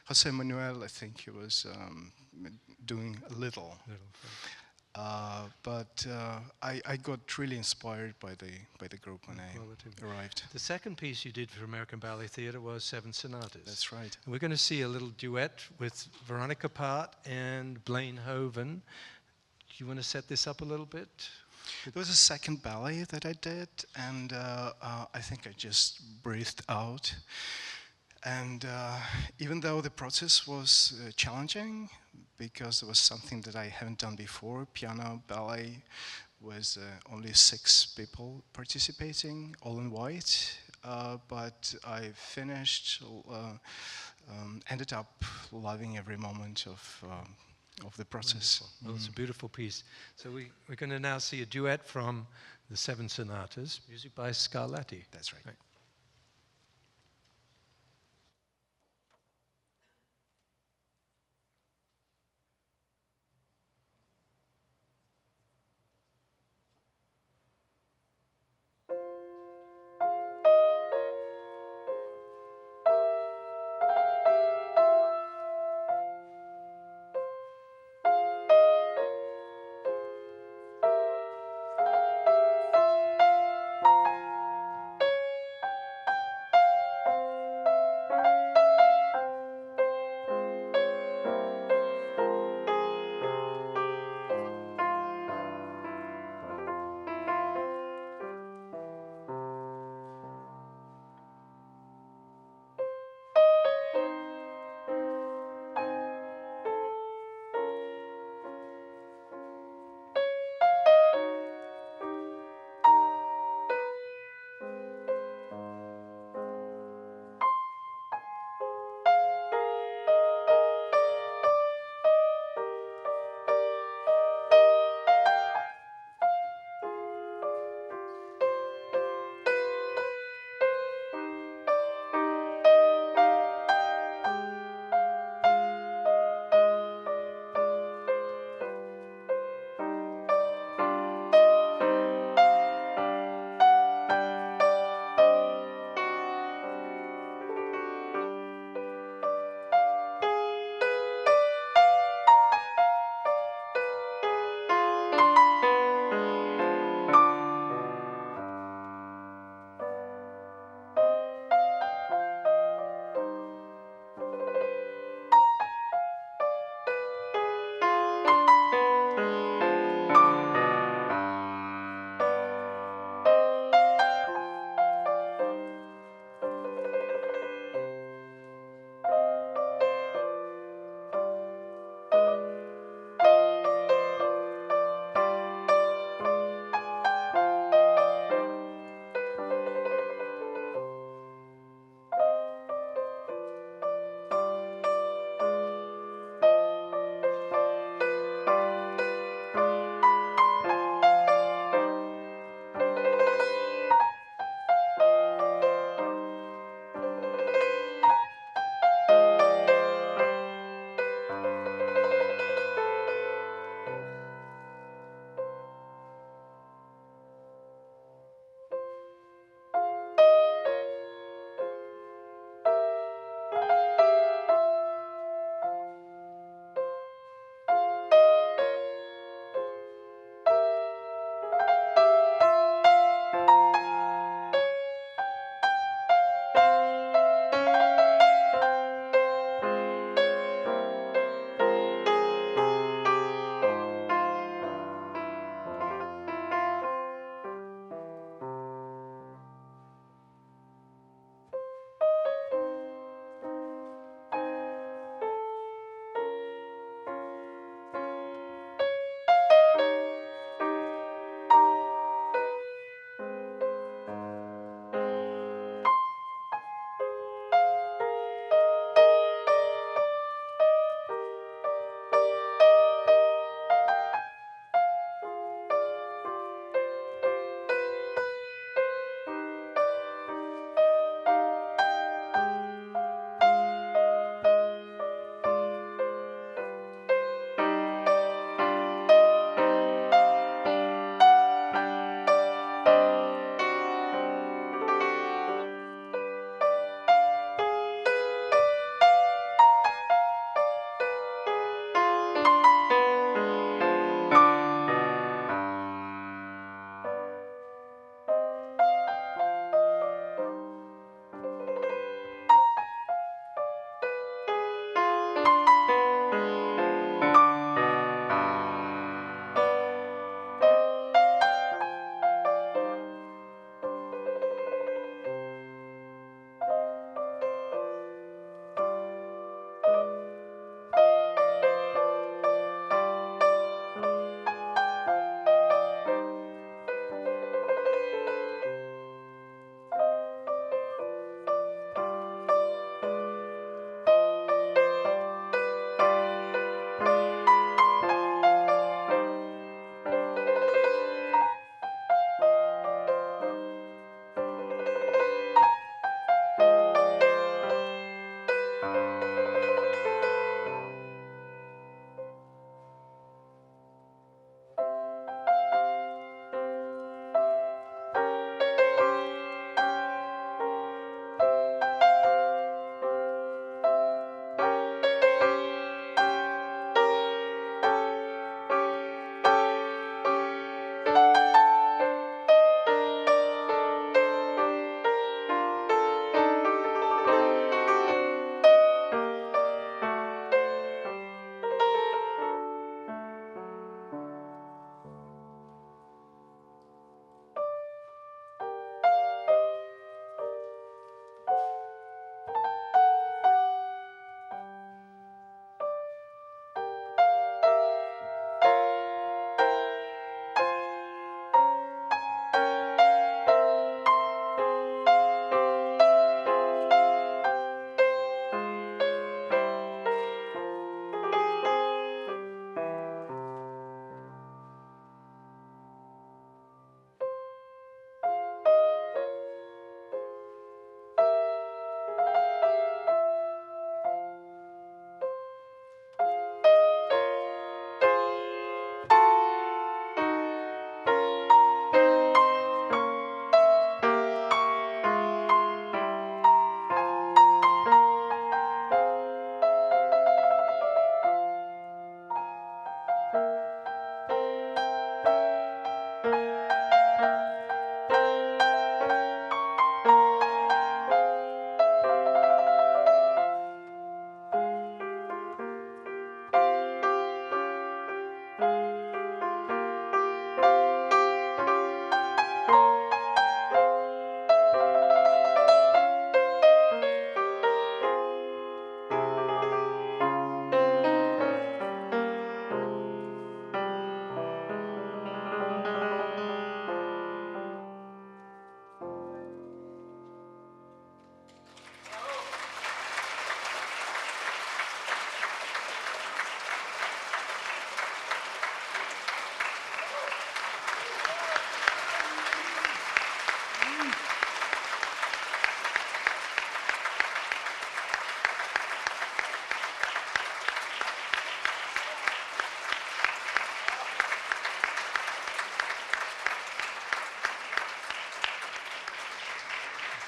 Jose Manuel, I think he was doing a little. But I got really inspired by the group when I arrived. The second piece you did for American Ballet Theatre was Seven Sonatas. That's right. And we're going to see a little duet with Veronika part and Blaine Hoven. Do you want to set this up a little bit? It was a second ballet that I did, and I think I just breathed out. And even though the process was challenging, because it was something that I haven't done before, piano ballet was only 6 people participating, all in white, but I finished, ended up loving every moment of the process. Well, it's a beautiful piece. So we're going to now see a duet from the Seven Sonatas, music by Skylar. That's right.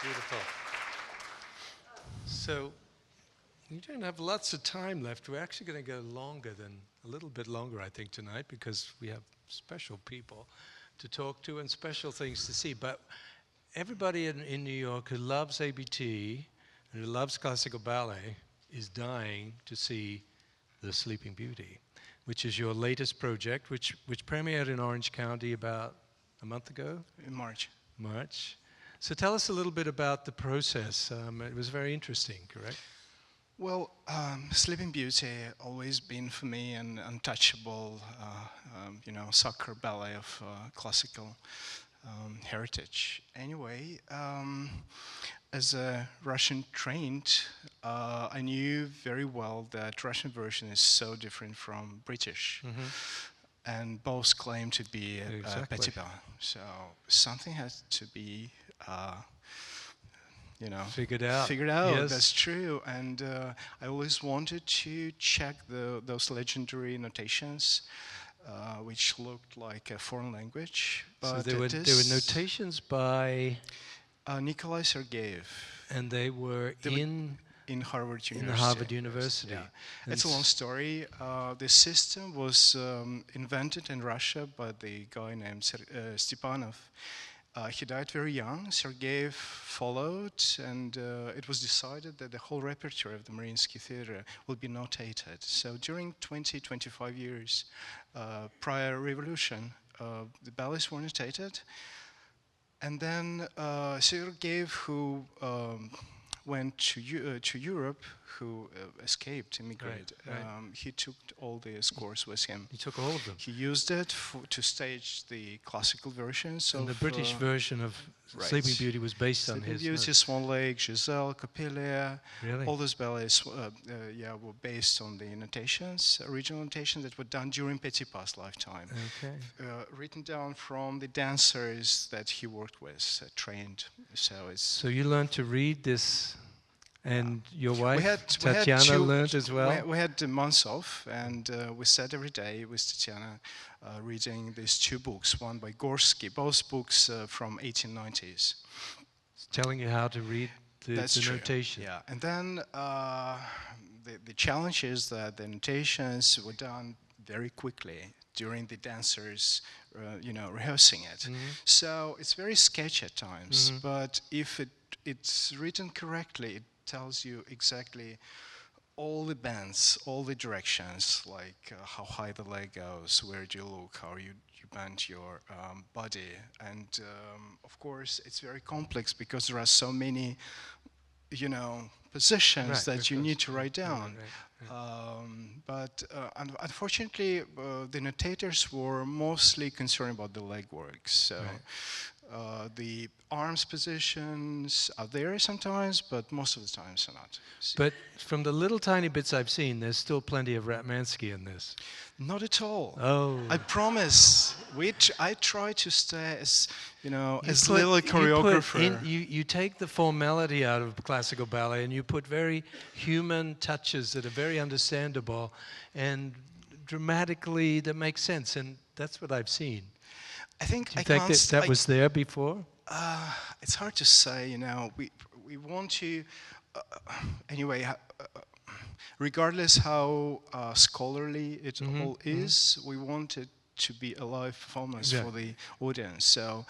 Beautiful. So we don't have lots of time left. We're actually going to go longer than, a little bit longer, I think, tonight, because we have special people to talk to and special things to see. But everybody in New York who loves ABT and who loves classical ballet is dying to see The Sleeping Beauty, which is your latest project, which premiered in Orange County about a month ago? In March. March. So tell us a little bit about the process. It was very interesting, correct? Well, Sleeping Beauty always been for me an untouchable, soccer ballet of classical heritage. Anyway, as a Russian trained, I knew very well that Russian version is so different from British. And both claim to be a petit ballet. So something has to be, figured out. Yes. That's true. And I always wanted to check those legendary notations, which looked like a foreign language. But so there were notations by Nikolai Sergeyev. And they were in Harvard University. In Harvard University. Yeah. It's a long story. The system was invented in Russia by the guy named Stepanov. He died very young. Sergeyev followed, and it was decided that the whole repertoire of the Mariinsky Theater will be notated. So during 25 years prior revolution, the ballets were notated. And then Sergeyev, who went to Europe, who escaped, immigrated. Right. He took all the scores with him. He took all of them. He used it to stage the classical versions of... And the British version of Sleeping Beauty was based on his... Sleeping Beauty, Swan Lake, Giselle, Coppelia. Really? All those ballets were based on the notations, original notations that were done during Petipa's lifetime. Okay. Written down from the dancers that he worked with, trained. So you learned to read this, and your wife, Tatiana, learned as well? We had months off, and we sat every day with Tatiana reading these two books, one by Gorsky, both books from 1890s. It's telling you how to read the notation. Yeah, and then the challenge is that the notations were done very quickly during the dancers, rehearsing it. So it's very sketchy at times, but if it's written correctly, it tells you exactly all the bends, all the directions, like how high the leg goes, where do you look, how you bend your body. And of course, it's very complex because there are so many, positions that you need to write down. But unfortunately, the notators were mostly concerned about the legwork. So the arms positions are there sometimes, but most of the times are not. But from the little tiny bits I've seen, there's still plenty of Ratmansky in this. Not at all. Oh. I promise. I try to stay as, as little a choreographer. You take the formality out of classical ballet and you put very human touches that are very understandable and dramatically that make sense, and that's what I've seen. I think Do you think that was there before? It's hard to say, we want to, anyway, regardless how scholarly it all is, we want it to be a live performance for the audience. So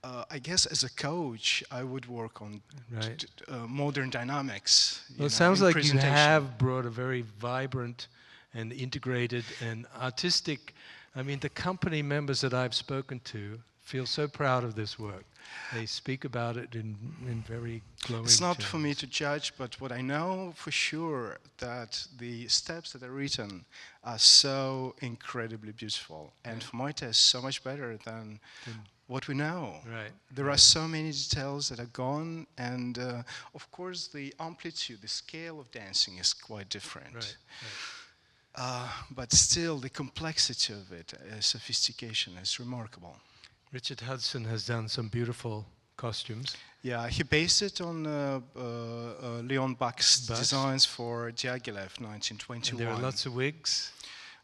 I guess as a coach, I would work on modern dynamics. Well, it sounds like you have brought a very vibrant and integrated and artistic. I mean, the company members that I've spoken to feel so proud of this work. They speak about it in very glowing It's not terms. for me to judge, but what I know for sure that the steps that are written are so incredibly beautiful, and for my taste, so much better than what we know. Right. There are so many details that are gone, and of course the amplitude, the scale of dancing is quite different. Right. But still, the complexity of it, sophistication, is remarkable. Richard Hudson has done some beautiful costumes. Yeah, he based it on Leon Bach's designs for Diaghilev, 1921. And there are lots of wigs.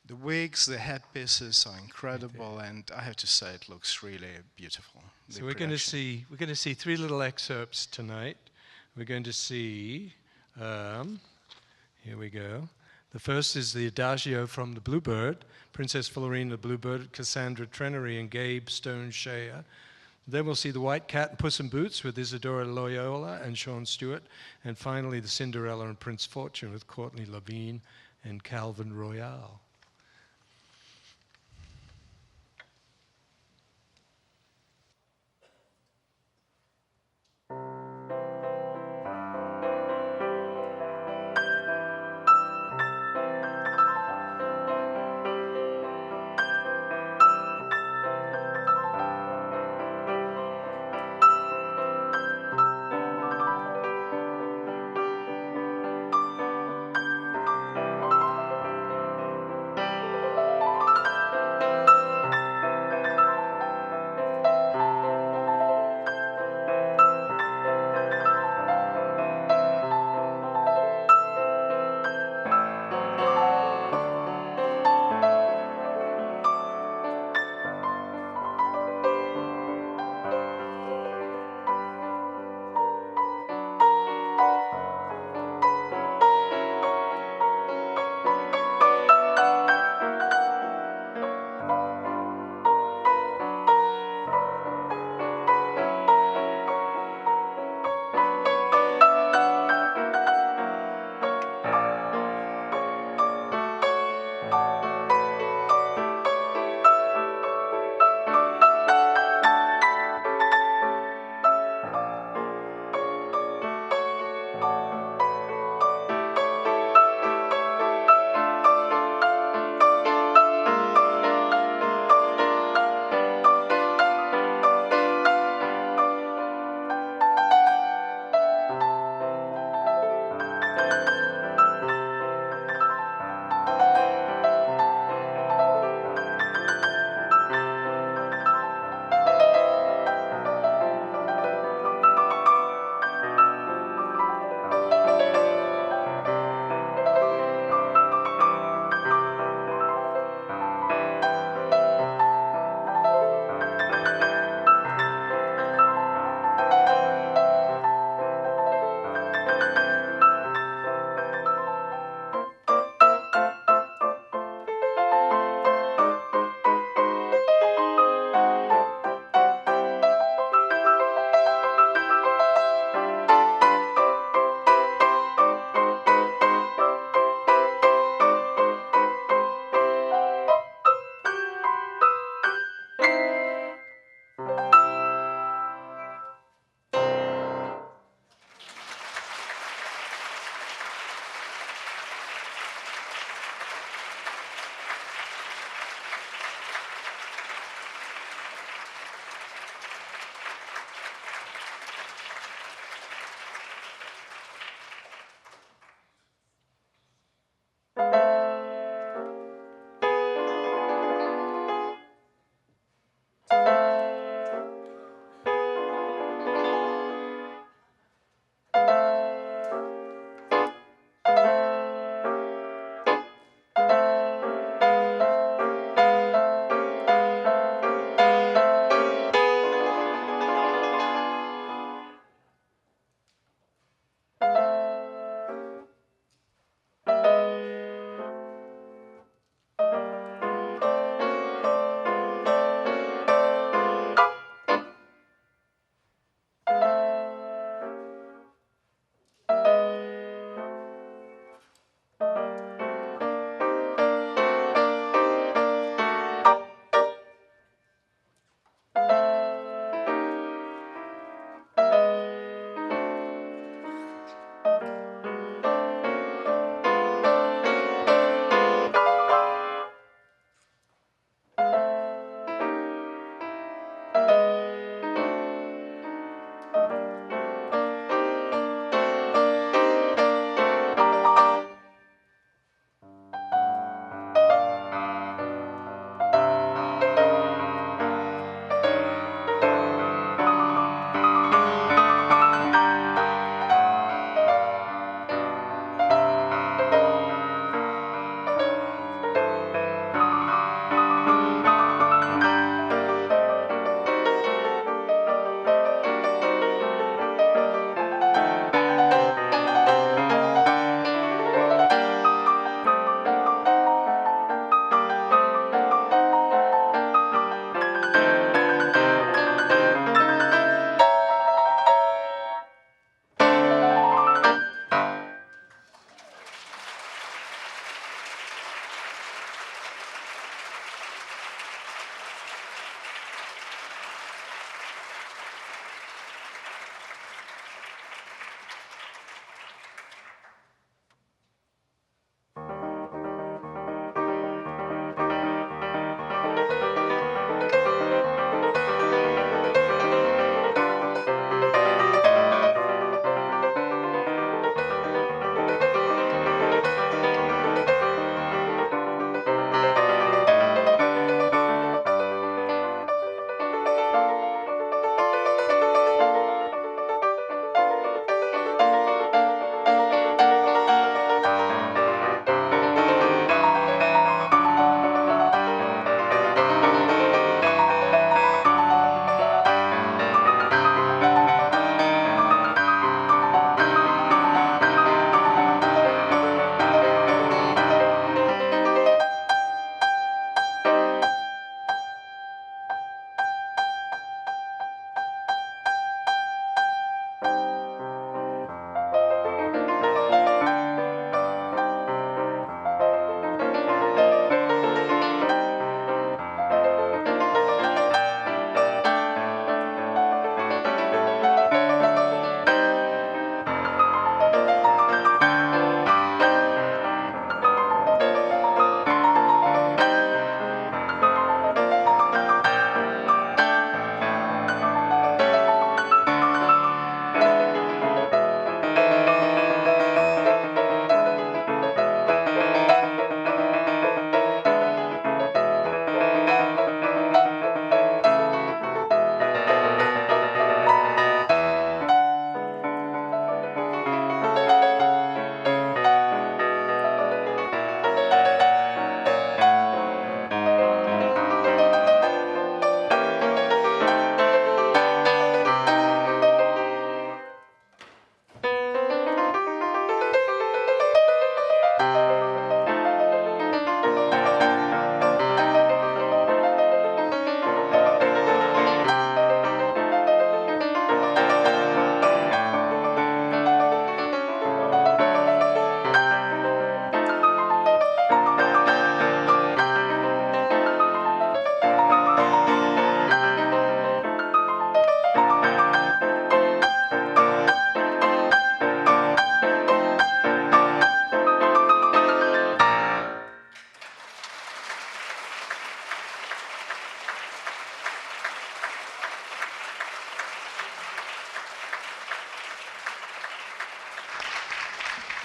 The wigs, the headpieces are incredible, and I have to say it looks really beautiful. So we're going to see three little excerpts tonight. We're going to see, here we go. The first is the Adagio from the Bluebird, Princess Florine, the Bluebird, Cassandra Trenery, and Gabe Stone Shea. Then we'll see the White Cat and Puss in Boots with Isadora Loyola and Sean Stewart. And finally, the Cinderella and Prince Fortune with Courtney Lavine and Calvin Royale.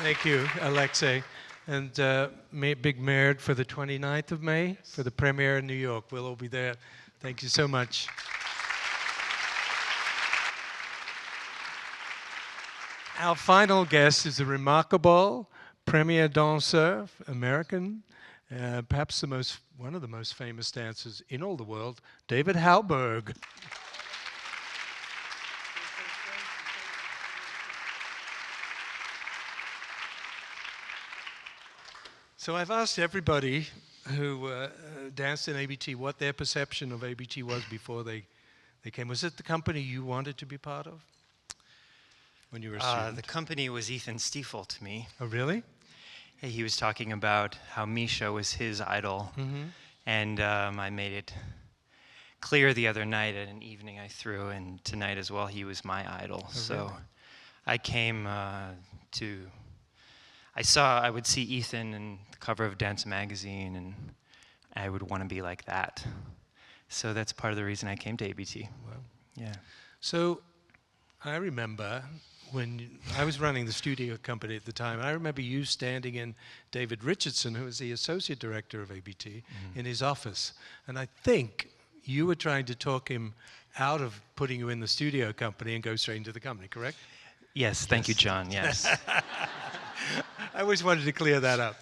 Thank you, Alexei. And big merit for the 29th of May, for the premiere in New York. We'll all be there. Thank you so much. Our final guest is a remarkable premier dancer, American, perhaps one of the most famous dancers in all the world, David Hallberg. So I've asked everybody who danced in ABT what their perception of ABT was before they came. Was it the company you wanted to be part of when you were a student? The company was Ethan Stiefel to me. Oh, really? He was talking about how Misha was his idol, and I made it clear the other night at an evening I threw, and tonight as well, he was my idol. Oh, so really? I came I would see Ethan in the cover of Dance Magazine, and I would want to be like that. So that's part of the reason I came to ABT. Wow. Yeah. So I remember when I was running the studio company at the time, and I remember you standing in David Richardson, who was the associate director of ABT, in his office. And I think you were trying to talk him out of putting you in the studio company and go straight into the company, correct? Yes, thank you, John, yes. I always wanted to clear that up.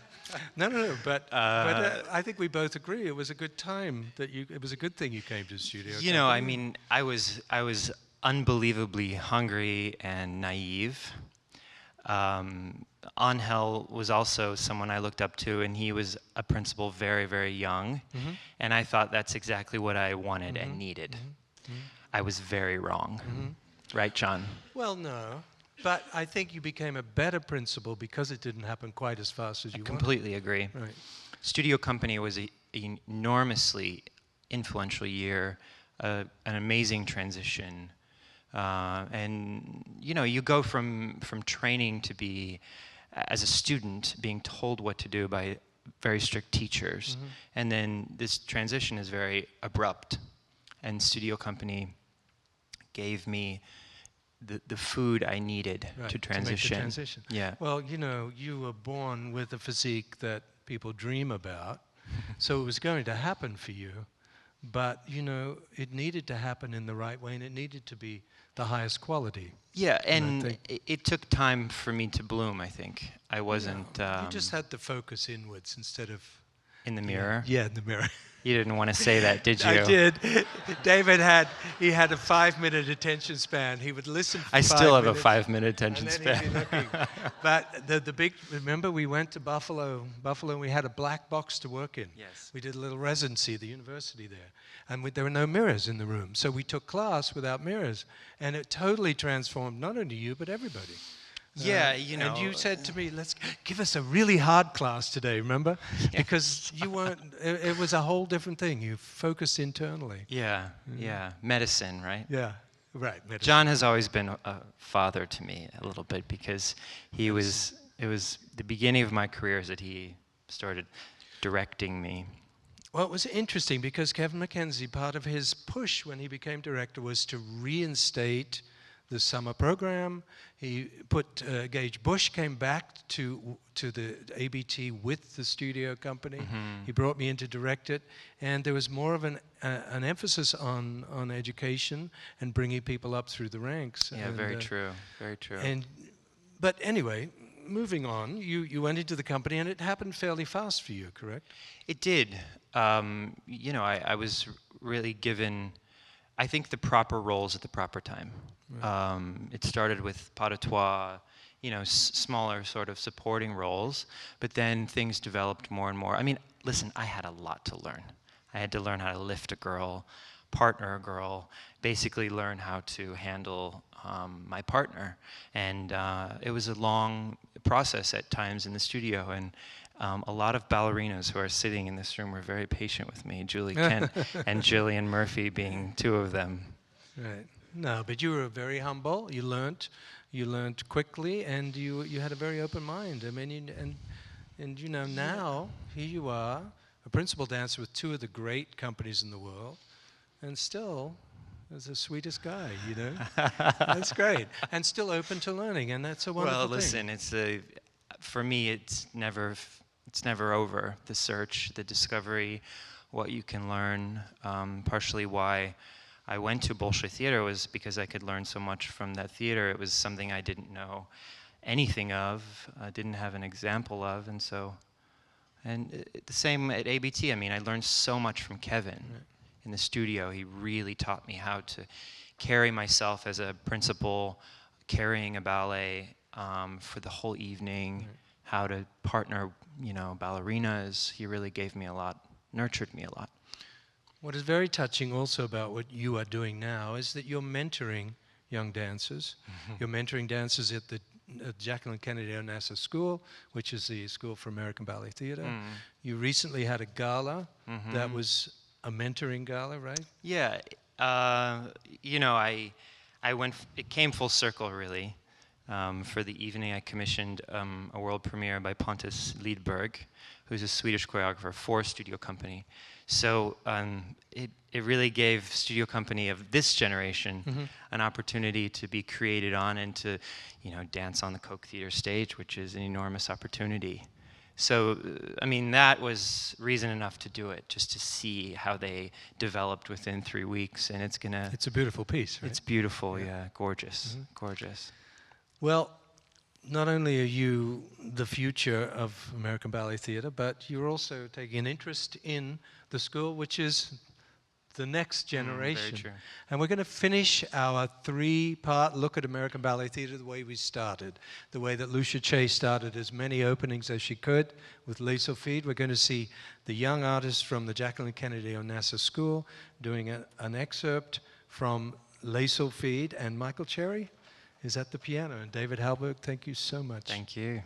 No, but I think we both agree it was a good time it was a good thing you came to the studio. You know, I mean, I was unbelievably hungry and naive. Angel was also someone I looked up to, and he was a principal very, very young, and I thought that's exactly what I wanted and needed. I was very wrong. Right, John? Well, no. But I think you became a better principal because it didn't happen quite as fast as you wanted. I completely agree. Right. Studio Company was an enormously influential year, an amazing transition. And, you know, you go from training to be, as a student, being told what to do by very strict teachers. And then this transition is very abrupt. And Studio Company gave me the food I needed to transition. To make the transition. Yeah. Well, you know, you were born with a physique that people dream about, so it was going to happen for you. But, you know, it needed to happen in the right way, and it needed to be the highest quality. Yeah, and it took time for me to bloom, I think. I wasn't... you just had to focus inwards instead of... In the mirror? Yeah, in the mirror. You didn't want to say that, did you? I did. David had a 5-minute attention span. He would listen for 5 minutes. I still have a 5-minute attention span. He'd be looking. But the big, remember we went to Buffalo, and we had a black box to work in. Yes. We did a little residency at the university there. And there were no mirrors in the room. So we took class without mirrors. And it totally transformed not only you, but everybody. Yeah, you know. And you said to me, let's give us a really hard class today, remember? Because you weren't, it was a whole different thing. You focused internally. Yeah, yeah. Medicine, right? Yeah, right. Medicine. John has always been a father to me a little bit because it was the beginning of my career that he started directing me. Well, it was interesting because Kevin McKenzie, part of his push when he became director was to reinstate the summer program. He put Gage Bush came back to the ABT with the studio company. He brought me in to direct it, and there was more of an emphasis on education and bringing people up through the ranks. Yeah, and, very true, very true. But anyway, moving on, you went into the company, and it happened fairly fast for you, correct? It did. You know, I was really given, I think, the proper roles at the proper time. Right. It started with pas de trois, you know, smaller sort of supporting roles, but then things developed more and more. I mean, listen, I had a lot to learn. I had to learn how to lift a girl, partner a girl, basically learn how to handle my partner. And it was a long process at times in the studio, and a lot of ballerinas who are sitting in this room were very patient with me, Julie Kent and Jillian Murphy being two of them. Right. No, but you were very humble. You learned quickly, and you had a very open mind. I mean, and you know, now here you are, a principal dancer with two of the great companies in the world, and still as the sweetest guy, you know. That's great, and still open to learning, and that's a wonderful thing. Well, listen, it's for me, it's never over. The search, the discovery, what you can learn. Partially why I went to Bolshoi Theater was because I could learn so much from that theater. It was something I didn't know anything of, didn't have an example of, and so. And the same at ABT. I mean, I learned so much from Kevin in the studio. He really taught me how to carry myself as a principal, carrying a ballet for the whole evening, how to partner, ballerinas. He really gave me a lot, nurtured me a lot. What is very touching also about what you are doing now is that you're mentoring young dancers. You're mentoring dancers at the Jacqueline Kennedy Onassis School, which is the School for American Ballet Theater. You recently had a gala that was a mentoring gala, right? Yeah, I went. It came full circle, really. For the evening, I commissioned a world premiere by Pontus Lidberg, who's a Swedish choreographer for Studio Company. So it really gave Studio Company of this generation an opportunity to be created on and to, dance on the Koch Theater stage, which is an enormous opportunity. So, I mean, that was reason enough to do it, just to see how they developed within 3 weeks, and it's a beautiful piece, right? It's beautiful, yeah, gorgeous, gorgeous. Well, not only are you the future of American Ballet Theater, but you're also taking an interest in the school, which is the next generation. Very true. And we're going to finish our 3-part look at American Ballet Theater the way we started, the way that Lucia Chase started as many openings as she could with Les Sophies. We're going to see the young artists from the Jacqueline Kennedy Onassis School doing an excerpt from Les Sophies, and Michael Cherry is at the piano. And David Hallberg, thank you so much. Thank you.